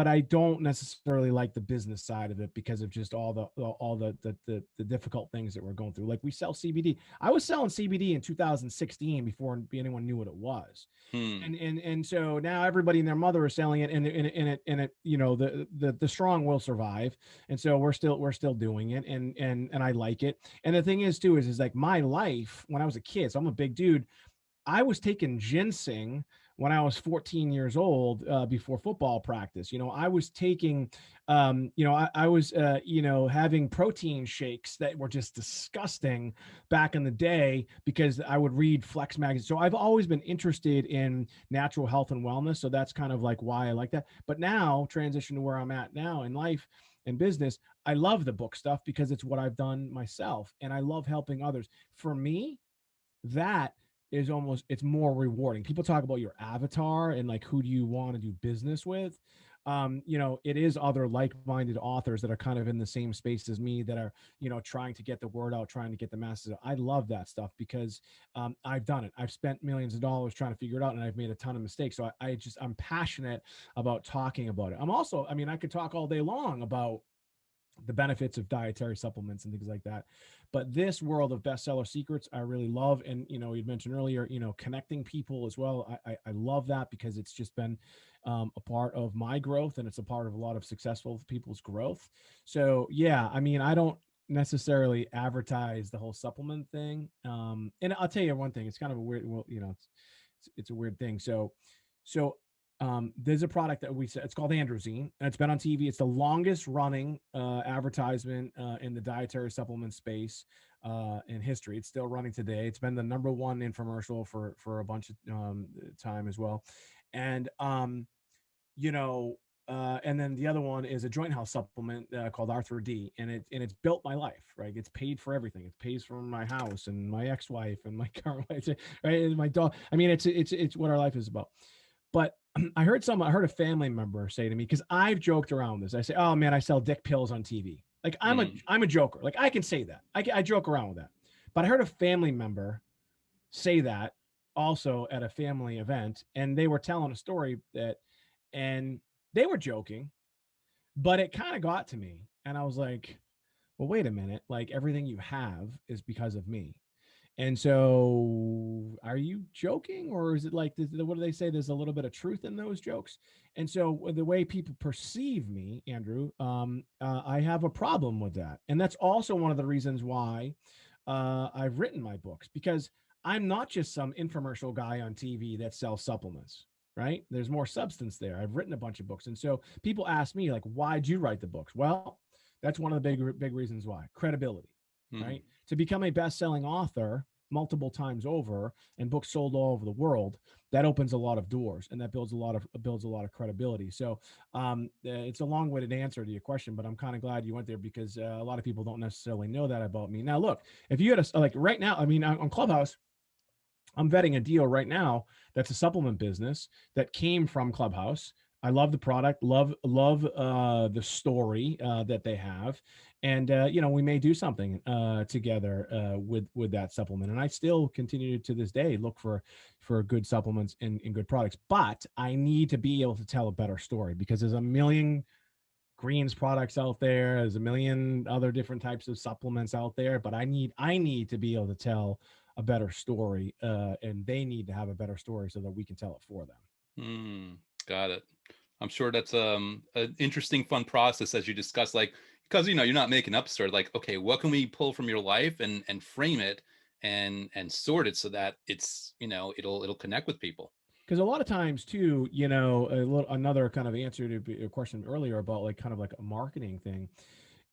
I don't necessarily like the business side of it, because of just all the difficult things that we're going through. Like we sell CBD. I was selling CBD in 2016 before anyone knew what it was. mm. And so now everybody and their mother is selling it, and it the strong will survive. And so we're still doing it, and I like it. And the thing is too is like my life when I was a kid. So I'm a big dude. I was taking ginseng when I was 14 years old, before football practice. I was taking, I was, having protein shakes that were just disgusting back in the day, because I would read Flex magazine. So I've always been interested in natural health and wellness. So that's kind of like why I like that. But now, transition to where I'm at now in life and business, I love the book stuff because it's what I've done myself, and I love helping others. For me, that is it's more rewarding. People talk about your avatar and like who do you want to do business with. It is other like-minded authors that are kind of in the same space as me, that are trying to get the word out, trying to get the masses out. I love that stuff because I've done it. I've spent millions of dollars trying to figure it out, and I've made a ton of mistakes. So I'm passionate about talking about it. I'm also, I mean, I could talk all day long about the benefits of dietary supplements and things like that. But this world of bestseller secrets, I really love. And, you'd mentioned earlier, connecting people as well. I love that because it's just been a part of my growth, and it's a part of a lot of successful people's growth. So, yeah, I mean, I don't necessarily advertise the whole supplement thing. And I'll tell you one thing, it's kind of a weird, well, it's a weird thing. So there's a product that we said, it's called Androzine, and it's been on TV. It's the longest running advertisement in the dietary supplement space in history. It's still running today. It's been the number one infomercial for a bunch of time as well. And you know, and then the other one is a joint health supplement called Arthur D, and it's built my life, right? It's paid for everything. It pays for my house and my ex-wife and my current wife, right? And my dog. I mean, it's what our life is about. But I heard a family member say to me, because I've joked around this. I say, "Oh man, I sell dick pills on TV." Like I'm a joker. Like I can say that. I joke around with that. But I heard a family member say that also at a family event, and they were telling a story and they were joking, but it kind of got to me, and I was like, "Well, wait a minute. Like everything you have is because of me." And so, are you joking, or is it like what do they say? There's a little bit of truth in those jokes. And so, the way people perceive me, Andrew, I have a problem with that, and that's also one of the reasons why I've written my books, because I'm not just some infomercial guy on TV that sells supplements. Right? There's more substance there. I've written a bunch of books, and so people ask me like, "Why'd you write the books?" Well, that's one of the big reasons why. Credibility, Mm. right? To become a best-selling author multiple times over and books sold all over the world, that opens a lot of doors, and that builds a lot of credibility. So it's a long-winded answer to your question, but I'm kind of glad you went there, because a lot of people don't necessarily know that about me. Now look, if you had a, like right now, I mean, on Clubhouse, I'm vetting a deal right now that's a supplement business that came from Clubhouse. I love the product, love the story that they have, and we may do something together with that supplement. And I still continue to this day look for good supplements and good products, but I need to be able to tell a better story, because there's a million greens products out there. There's a million other different types of supplements out there, but I need to be able to tell a better story, and they need to have a better story so that we can tell it for them. Mm, got it. I'm sure that's an interesting, fun process as you discuss, like, because you're not making up story. Like, okay, what can we pull from your life and frame it and sort it so that it's it'll connect with people. Because a lot of times too, another kind of answer to a question earlier about like kind of like a marketing thing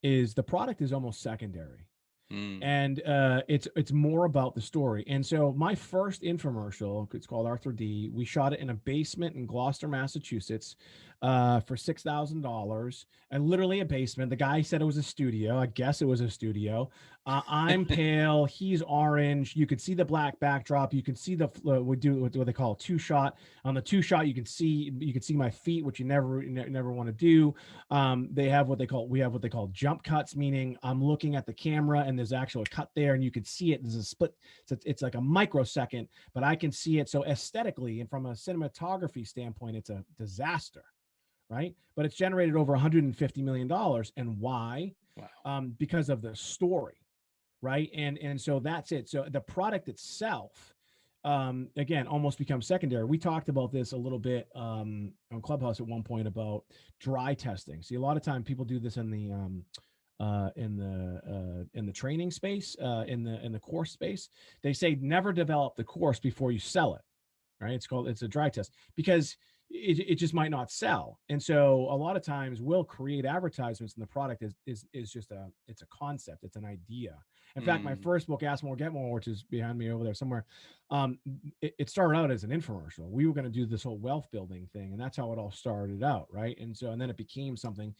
is the product is almost secondary, Mm. and it's more about the story. And so my first infomercial, it's called Arthur D. We shot it in a basement in Gloucester, Massachusetts, for $6,000, and literally a basement. The guy said it was a studio. I guess it was a studio. I'm pale. He's orange. You could see the black backdrop. You can see we do what they call a two shot. On the two shot, you can see my feet, which you never want to do. We have what they call jump cuts, meaning I'm looking at the camera and there's actually a cut there, and you can see it. There's a split. It's like a microsecond, but I can see it. So aesthetically and from a cinematography standpoint, it's a disaster, right? But it's generated over $150 million. And why? Wow. Because of the story, right? And so that's it. So the product itself, again, almost becomes secondary. We talked about this a little bit on Clubhouse at one point about dry testing. See, a lot of time people do this in the training space, in the course space. They say never develop the course before you sell it, right? It's a dry test, because it just might not sell. And so a lot of times we'll create advertisements, and the product is just it's a concept, it's an idea. In fact, my Mm. first book, Ask More, Get More, which is behind me over there somewhere, it started out as an infomercial. We were going to do this whole wealth building thing, and that's how it all started out, right? And then it became something,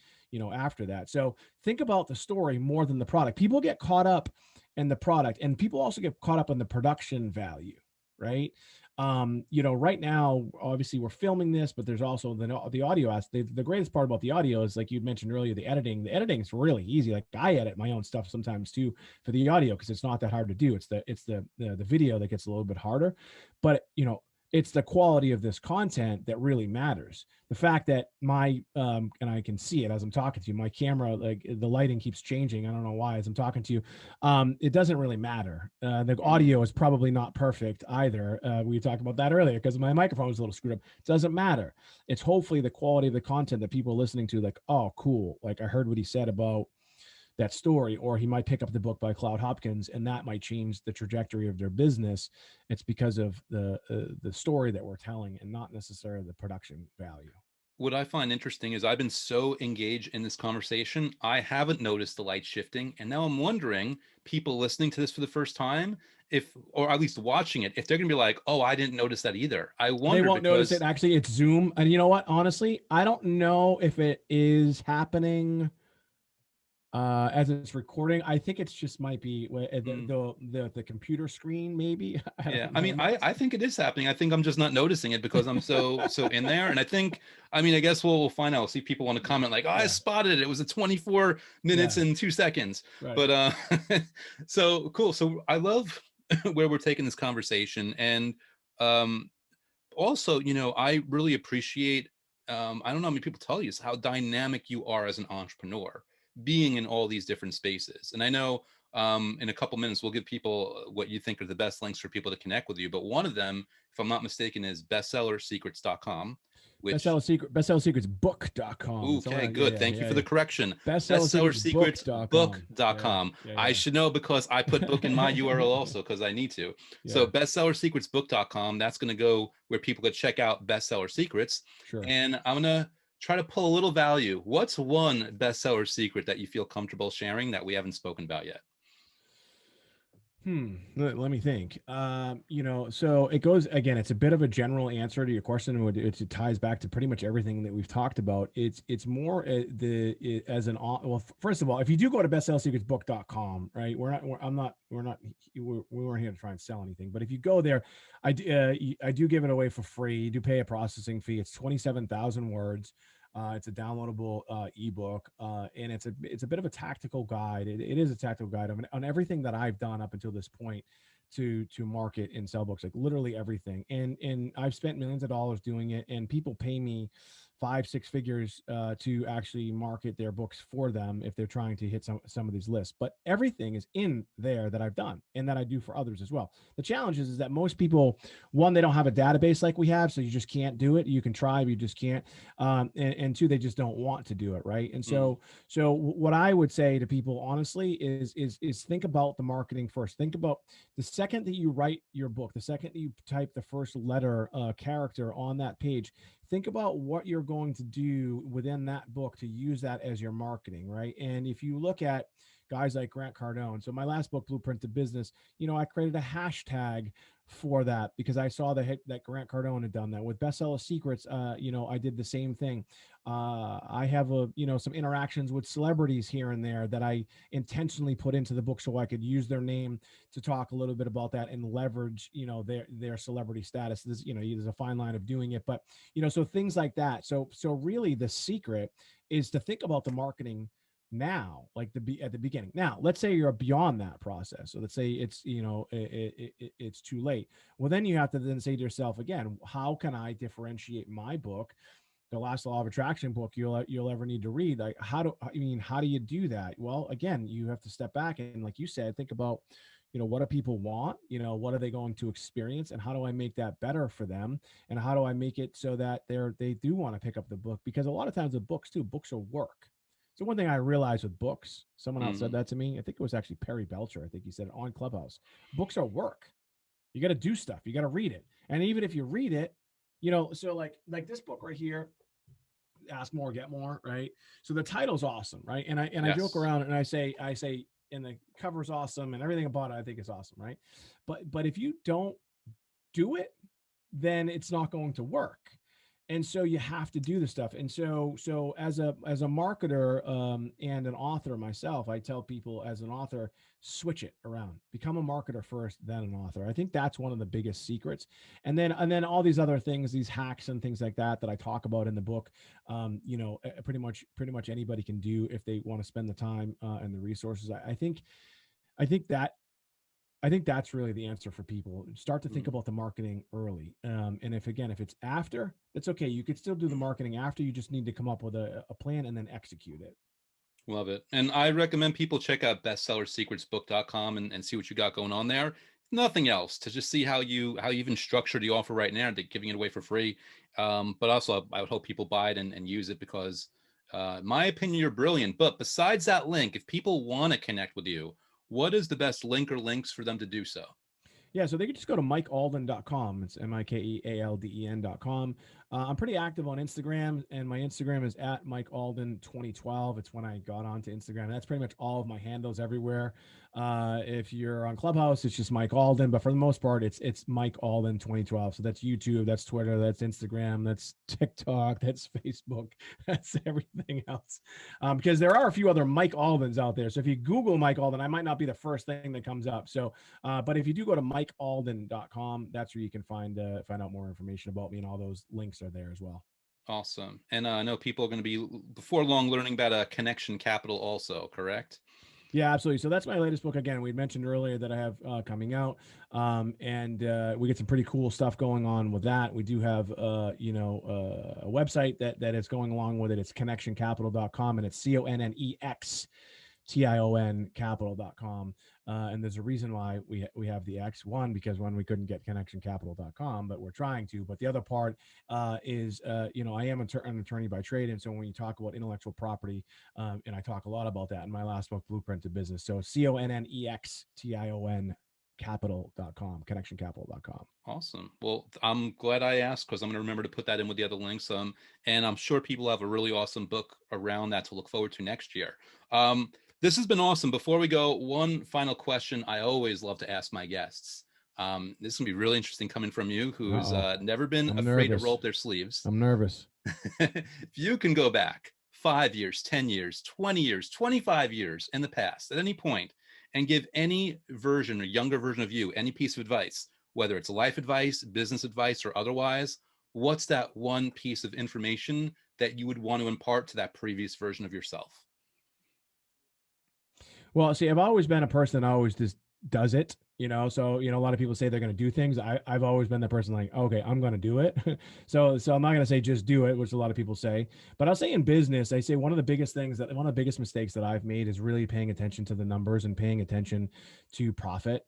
after that. So think about the story more than the product. People get caught up in the product, and people also get caught up in the production value, right? Right now, obviously we're filming this, but there's also the audio aspect. The greatest part about the audio is, like you mentioned earlier, the editing. The editing is really easy. Like I edit my own stuff sometimes too for the audio, because it's not that hard to do. It's the video that gets a little bit harder. But it's the quality of this content that really matters. The fact that my and I can see it as I'm talking to you, my camera, like the lighting keeps changing. I don't know why as I'm talking to you. It doesn't really matter. The Mm. audio is probably not perfect either. We talked about that earlier because my microphone was a little screwed up. It doesn't matter. It's hopefully the quality of the content that people are listening to, like, oh, cool. Like I heard what he said about that story, or he might pick up the book by Cloud Hopkins, and that might change the trajectory of their business. It's because of the story that we're telling, and not necessarily the production value. What I find interesting is I've been so engaged in this conversation, I haven't noticed the light shifting. And now I'm wondering, people listening to this for the first time, if, or at least watching it, if they're going to be like, oh, I didn't notice that either. I They wonder won't notice it. because, Actually, it's Zoom, and you know what? Honestly, I don't know if it is happening as it's recording. I think it's just might be mm, the computer screen, maybe. I yeah, don't I know. mean, Not I think it is happening. I think I'm just not noticing it because I'm so in there. And I think, I mean, I guess we'll find out. We'll see people want to comment like, oh, I yeah, spotted it. It was a 24 minutes yeah, and 2 seconds. right. But so cool. So I love where we're taking this conversation. And um also, I really appreciate, I don't know how many people tell you this, how dynamic you are as an entrepreneur, being in all these different spaces. And I know in a couple minutes, we'll give people what you think are the best links for people to connect with you. But one of them, if I'm not mistaken, is bestsellersecrets.com, which, Bestseller Secrets book.com. okay, Yeah, good. yeah, Thank you yeah, for the yeah. correction. Bestseller Secrets book.com. Yeah, Bestsellersecretsbook.com. yeah, I yeah, should know because I put book in my URL also because I need to. So yeah. bestsellersecretsbook.com, that's going to go where people could check out bestseller secrets. Sure. And I'm going to try to pull a little value. What's one bestseller secret that you feel comfortable sharing that we haven't spoken about yet? Let me think. So it goes again. It's a bit of a general answer to your question, and it ties back to pretty much everything that we've talked about. It's more as an well. First of all, if you do go to bestsellsecretsbook.com, right? I'm not. We weren't here to try and sell anything, but if you go there, I do give it away for free. You do pay a processing fee. It's 27,000 words. It's a downloadable ebook, and it's a bit of a tactical guide. It is a tactical guide on everything that I've done up until this point to market and sell books, like literally everything. And I've spent millions of dollars doing it, and people pay me 5 6 figures to actually market their books for them if they're trying to hit some of these lists. But everything is in there that I've done and that I do for others as well. The challenge is that most people, one, they don't have a database like we have, so you just can't do it. You can try, but you just can't. And two, they just don't want to do it, right? And Mm, so what I would say to people honestly is think about the marketing first. Think about the second that you write your book, the second that you type the first letter character on that page, think about what you're going to do within that book to use that as your marketing, right? And if you look at guys like Grant Cardone, so my last book, Blueprint to Business, I created a hashtag for that because I saw that Grant Cardone had done that with Bestseller Secrets. I did the same thing. I have some interactions with celebrities here and there that I intentionally put into the book so I could use their name to talk a little bit about that and leverage their celebrity status. There's a fine line of doing it, but so things like that. So really the secret is to think about the marketing now, like at the beginning. Now let's say you're beyond that process, so let's say it's it's too late. Well, then you have to then say to yourself again, how can I differentiate my book, the last law of attraction book you'll ever need to read? Like, how do you do that? Well, again, you have to step back and, like you said, think about what do people want, what are they going to experience, and how do I make that better for them, and how do I make it so that they do want to pick up the book? Because a lot of times with books are work. So one thing I realized with books, someone else said mm, that to me. I think it was actually Perry Belcher. I think he said it on Clubhouse. Books are work. You got to do stuff. You got to read it. And even if you read it, so like this book right here, Ask More, Get More, right? So the title's awesome, right? And I joke yes. around and I say, and the cover's awesome and everything about it I think is awesome, right? But if you don't do it, then it's not going to work. And so you have to do the stuff. And so as a marketer and an author myself, I tell people, as an author, switch it around, become a marketer first, then an author. I think that's one of the biggest secrets. And then all these other things, these hacks and things like that I talk about in the book, pretty much anybody can do if they want to spend the time and the resources. I think that I think that's really the answer for people. Start to think about the marketing early. And if it's after, it's okay. You could still do the marketing after. You just need to come up with a plan and then execute it. Love it. And I recommend people check out bestsellersecretsbook.com and see what you got going on there. Nothing else to just see how you even structure the offer right now, to giving it away for free. But also I would hope people buy it and use it because in my opinion, you're brilliant. But besides that link, if people want to connect with you, what is the best link or links for them to do so? Yeah, so they could just go to mikealden.com. It's MikeAlden.com. I'm pretty active on Instagram, and my Instagram is at MikeAlden2012. It's when I got onto Instagram. That's pretty much all of my handles everywhere. If you're on Clubhouse, it's just Mike Alden, but for the most part, it's Mike Alden 2012. So that's YouTube, that's Twitter, that's Instagram, that's TikTok, that's Facebook, that's everything else. Because there are a few other Mike Aldens out there. So if you Google Mike Alden, I might not be the first thing that comes up. So, but if you do go to mikealden.com, that's where you can find out more information about me, and all those links are there as well. Awesome. And I know people are going to be before long learning about a Connextion Capital also, correct? Yeah, absolutely. So that's my latest book. Again, we mentioned earlier that I have coming out, and we get some pretty cool stuff going on with that. We do have, a website that is going along with it. It's connextioncapital.com, and it's CONNEXTION capital.com. And there's a reason why we have the X. One, because we couldn't get connextioncapital.com, but we're trying to. But the other part is, I am an attorney by trade. And so when you talk about intellectual property, and I talk a lot about that in my last book, Blueprint to Business. So CONNEXTION capital.com, connextioncapital.com. Awesome. Well, I'm glad I asked because I'm going to remember to put that in with the other links. And I'm sure people have a really awesome book around that to look forward to next year. This has been awesome. Before we go, one final question I always love to ask my guests. This is going to be really interesting coming from you, who's never been afraid to roll up their sleeves. I'm nervous. If you can go back 5 years, 10 years, 20 years, 25 years in the past at any point and give any version or younger version of you any piece of advice, whether it's life advice, business advice, or otherwise, what's that one piece of information that you would want to impart to that previous version of yourself? Well, see, I've always been a person that always just does it, So, a lot of people say they're going to do things. I've always been the person like, okay, I'm going to do it. So I'm not going to say just do it, which a lot of people say. But I'll say in business, I say one of the biggest mistakes that I've made is really paying attention to the numbers and paying attention to profit.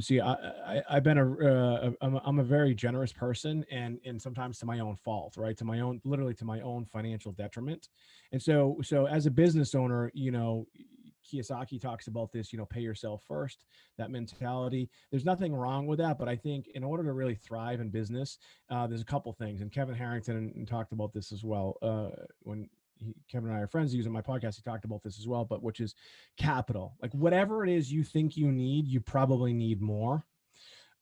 See, I've been I'm a very generous person, and sometimes to my own fault, right? Literally to my own financial detriment. And so as a business owner, Kiyosaki talks about this, pay yourself first, that mentality. There's nothing wrong with that. But I think in order to really thrive in business, there's a couple things. And Kevin Harrington talked about this as well. When Kevin and I are friends, using my podcast, he talked about this as well, but which is capital. Like whatever it is you think you need, you probably need more.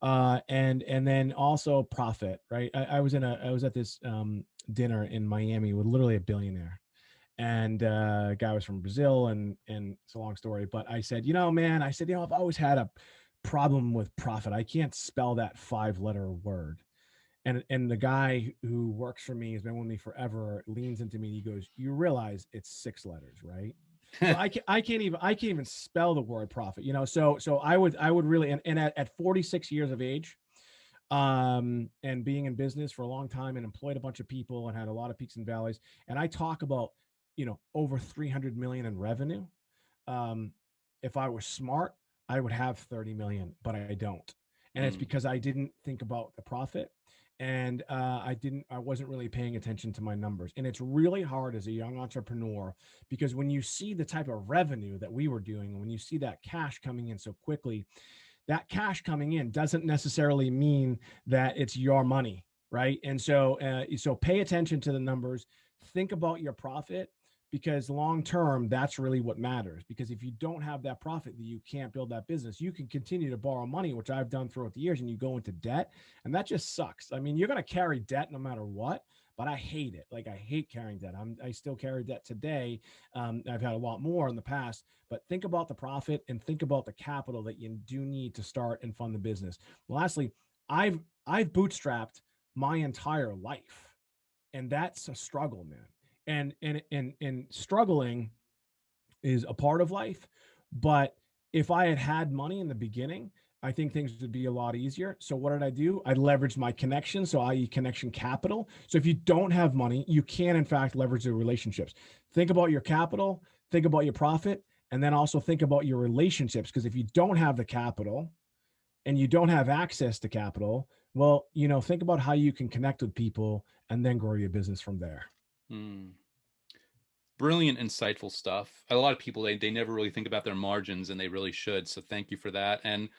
And then also profit, right? I was at this dinner in Miami with literally a billionaire. And a guy was from Brazil, and it's a long story, but I said, man, I've always had a problem with profit. I can't spell that 5-letter word. And the guy who works for me has been with me forever, leans into me. He goes, you realize it's 6 letters, right? So I can't even spell the word profit, So I would really, and at 46 years of age, and being in business for a long time and employed a bunch of people and had a lot of peaks and valleys. And I talk about, over 300 million in revenue. If I was smart, I would have 30 million, but I don't. And it's because I didn't think about the profit, and I wasn't really paying attention to my numbers. And it's really hard as a young entrepreneur, because when you see the type of revenue that we were doing, when you see that cash coming in so quickly, that cash coming in doesn't necessarily mean that it's your money, right? And so pay attention to the numbers, think about your profit, because long term, that's really what matters. Because if you don't have that profit, you can't build that business. You can continue to borrow money, which I've done throughout the years, and you go into debt, and that just sucks. I mean, you're going to carry debt no matter what, but I hate it. Like, I hate carrying debt. I still carry debt today. I've had a lot more in the past, but think about the profit and think about the capital that you do need to start and fund the business. Lastly, I've bootstrapped my entire life, and that's a struggle, man. And struggling is a part of life. But if I had money in the beginning, I think things would be a lot easier. So what did I do? I leveraged my connections, so i.e. Connextion Capital. So if you don't have money, you can in fact leverage the relationships. Think about your capital, think about your profit, and then also think about your relationships. Because if you don't have the capital and you don't have access to capital, well, think about how you can connect with people and then grow your business from there. Brilliant, insightful stuff. A lot of people, they never really think about their margins, and they really should. So thank you for that. And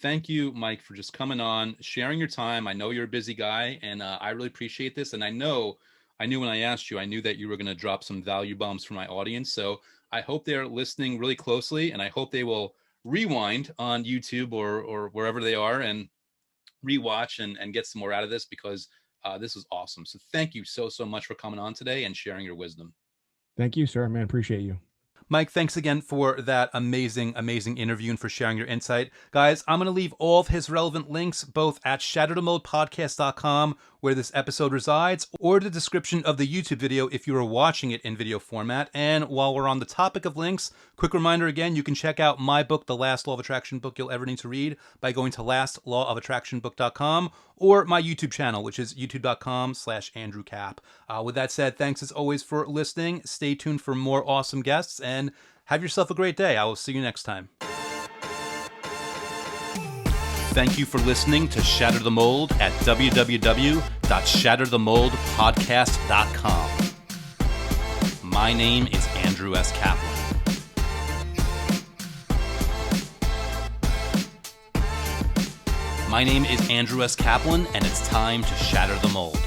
thank you, Mike, for just coming on, sharing your time. I know you're a busy guy, and I really appreciate this. And I knew when I asked you, I knew that you were going to drop some value bombs for my audience. So I hope they're listening really closely, and I hope they will rewind on YouTube or wherever they are and rewatch and get some more out of this, because this was awesome. So thank you so much for coming on today and sharing your wisdom. Thank you, sir. Man, appreciate you. Mike, thanks again for that amazing interview and for sharing your insight. Guys, I'm going to leave all of his relevant links both at shatterthemodepodcast.com, where this episode resides, or the description of the YouTube video if you are watching it in video format. And while we're on the topic of links, quick reminder again, you can check out my book, The Last Law of Attraction Book You'll Ever Need to Read, by going to lastlawofattractionbook.com, or my YouTube channel, which is youtube.com/Andrew Cap. With that said, thanks as always for listening. Stay tuned for more awesome guests, and have yourself a great day. I will see you next time. Thank you for listening to Shatter the Mold at www.shatterthemoldpodcast.com. My name is Andrew S. Kaplan. My name is Andrew S. Kaplan, and it's time to shatter the mold.